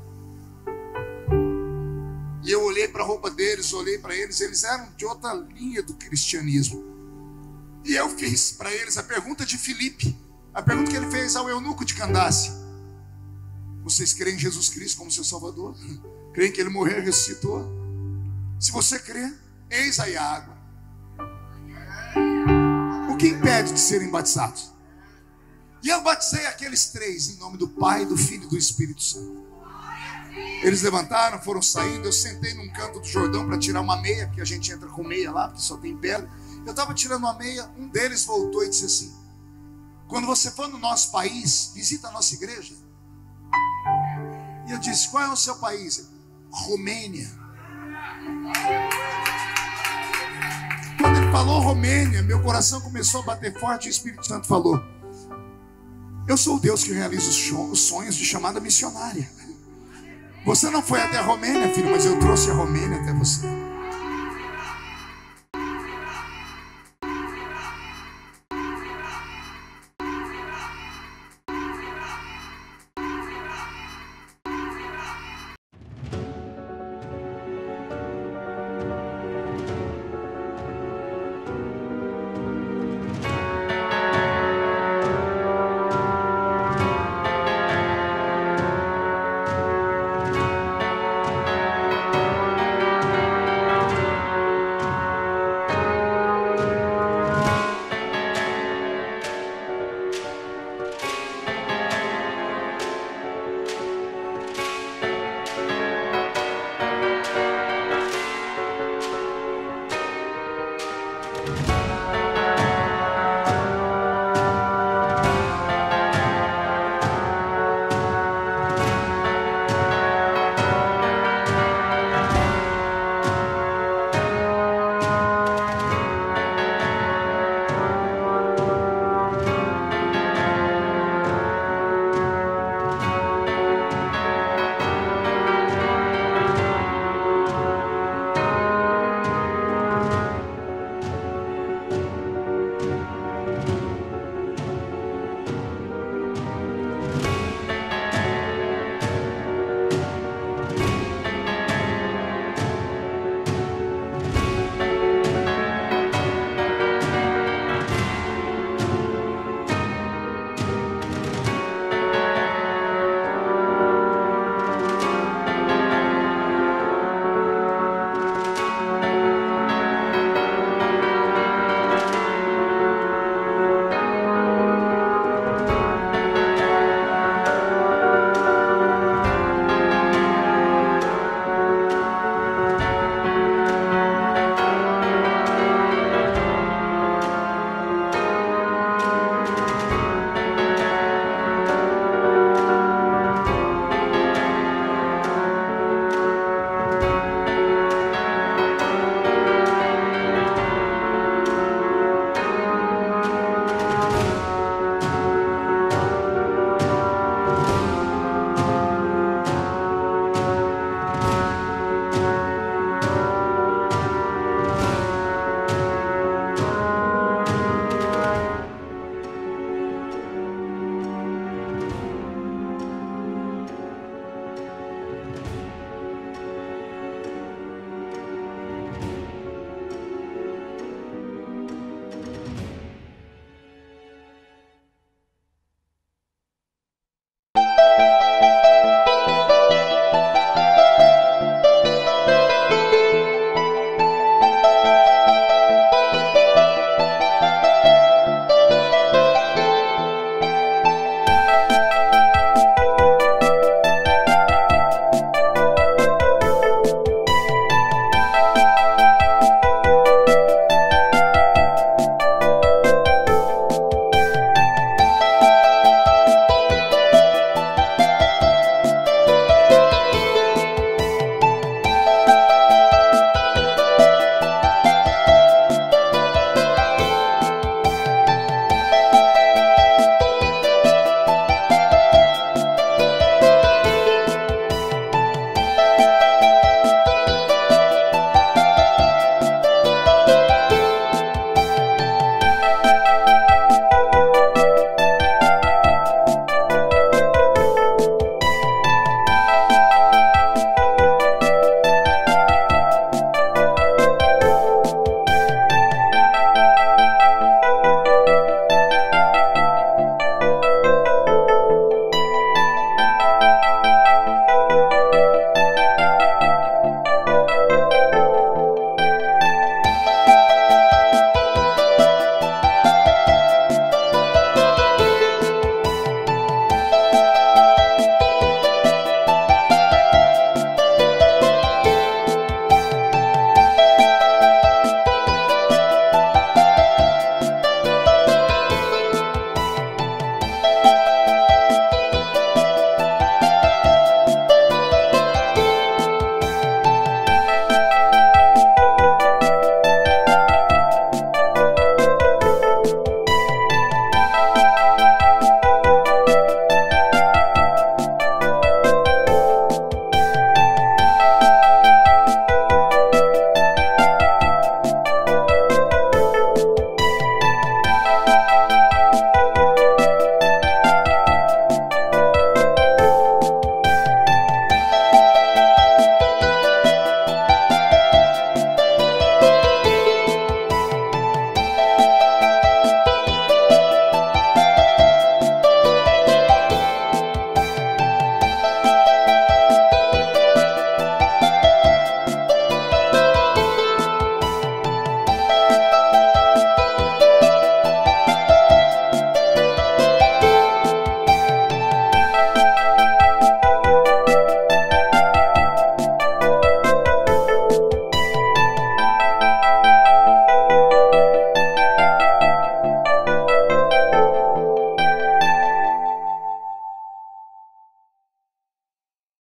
E eu olhei para a roupa deles, olhei para eles. Eles eram de outra linha do cristianismo. E eu fiz para eles a pergunta de Filipe, a pergunta que ele fez ao eunuco de Candace: vocês creem em Jesus Cristo como seu Salvador? Creem que Ele morreu e ressuscitou? Se você crê, eis aí a água. O que impede de serem batizados? E eu batizei aqueles 3 em nome do Pai, do Filho e do Espírito Santo. Eles levantaram, foram saindo. Eu sentei num canto do Jordão para tirar uma meia, porque a gente entra com meia lá, porque só tem pedra. Eu estava tirando uma meia, um deles voltou e disse assim: quando você for no nosso país, visita a nossa igreja. E eu disse: qual é o seu país? Romênia. Quando ele falou Romênia, meu coração começou a bater forte e o Espírito Santo falou: eu sou o Deus que realiza os sonhos de chamada missionária. Você não foi até a Romênia, filho, mas eu trouxe a Romênia até você.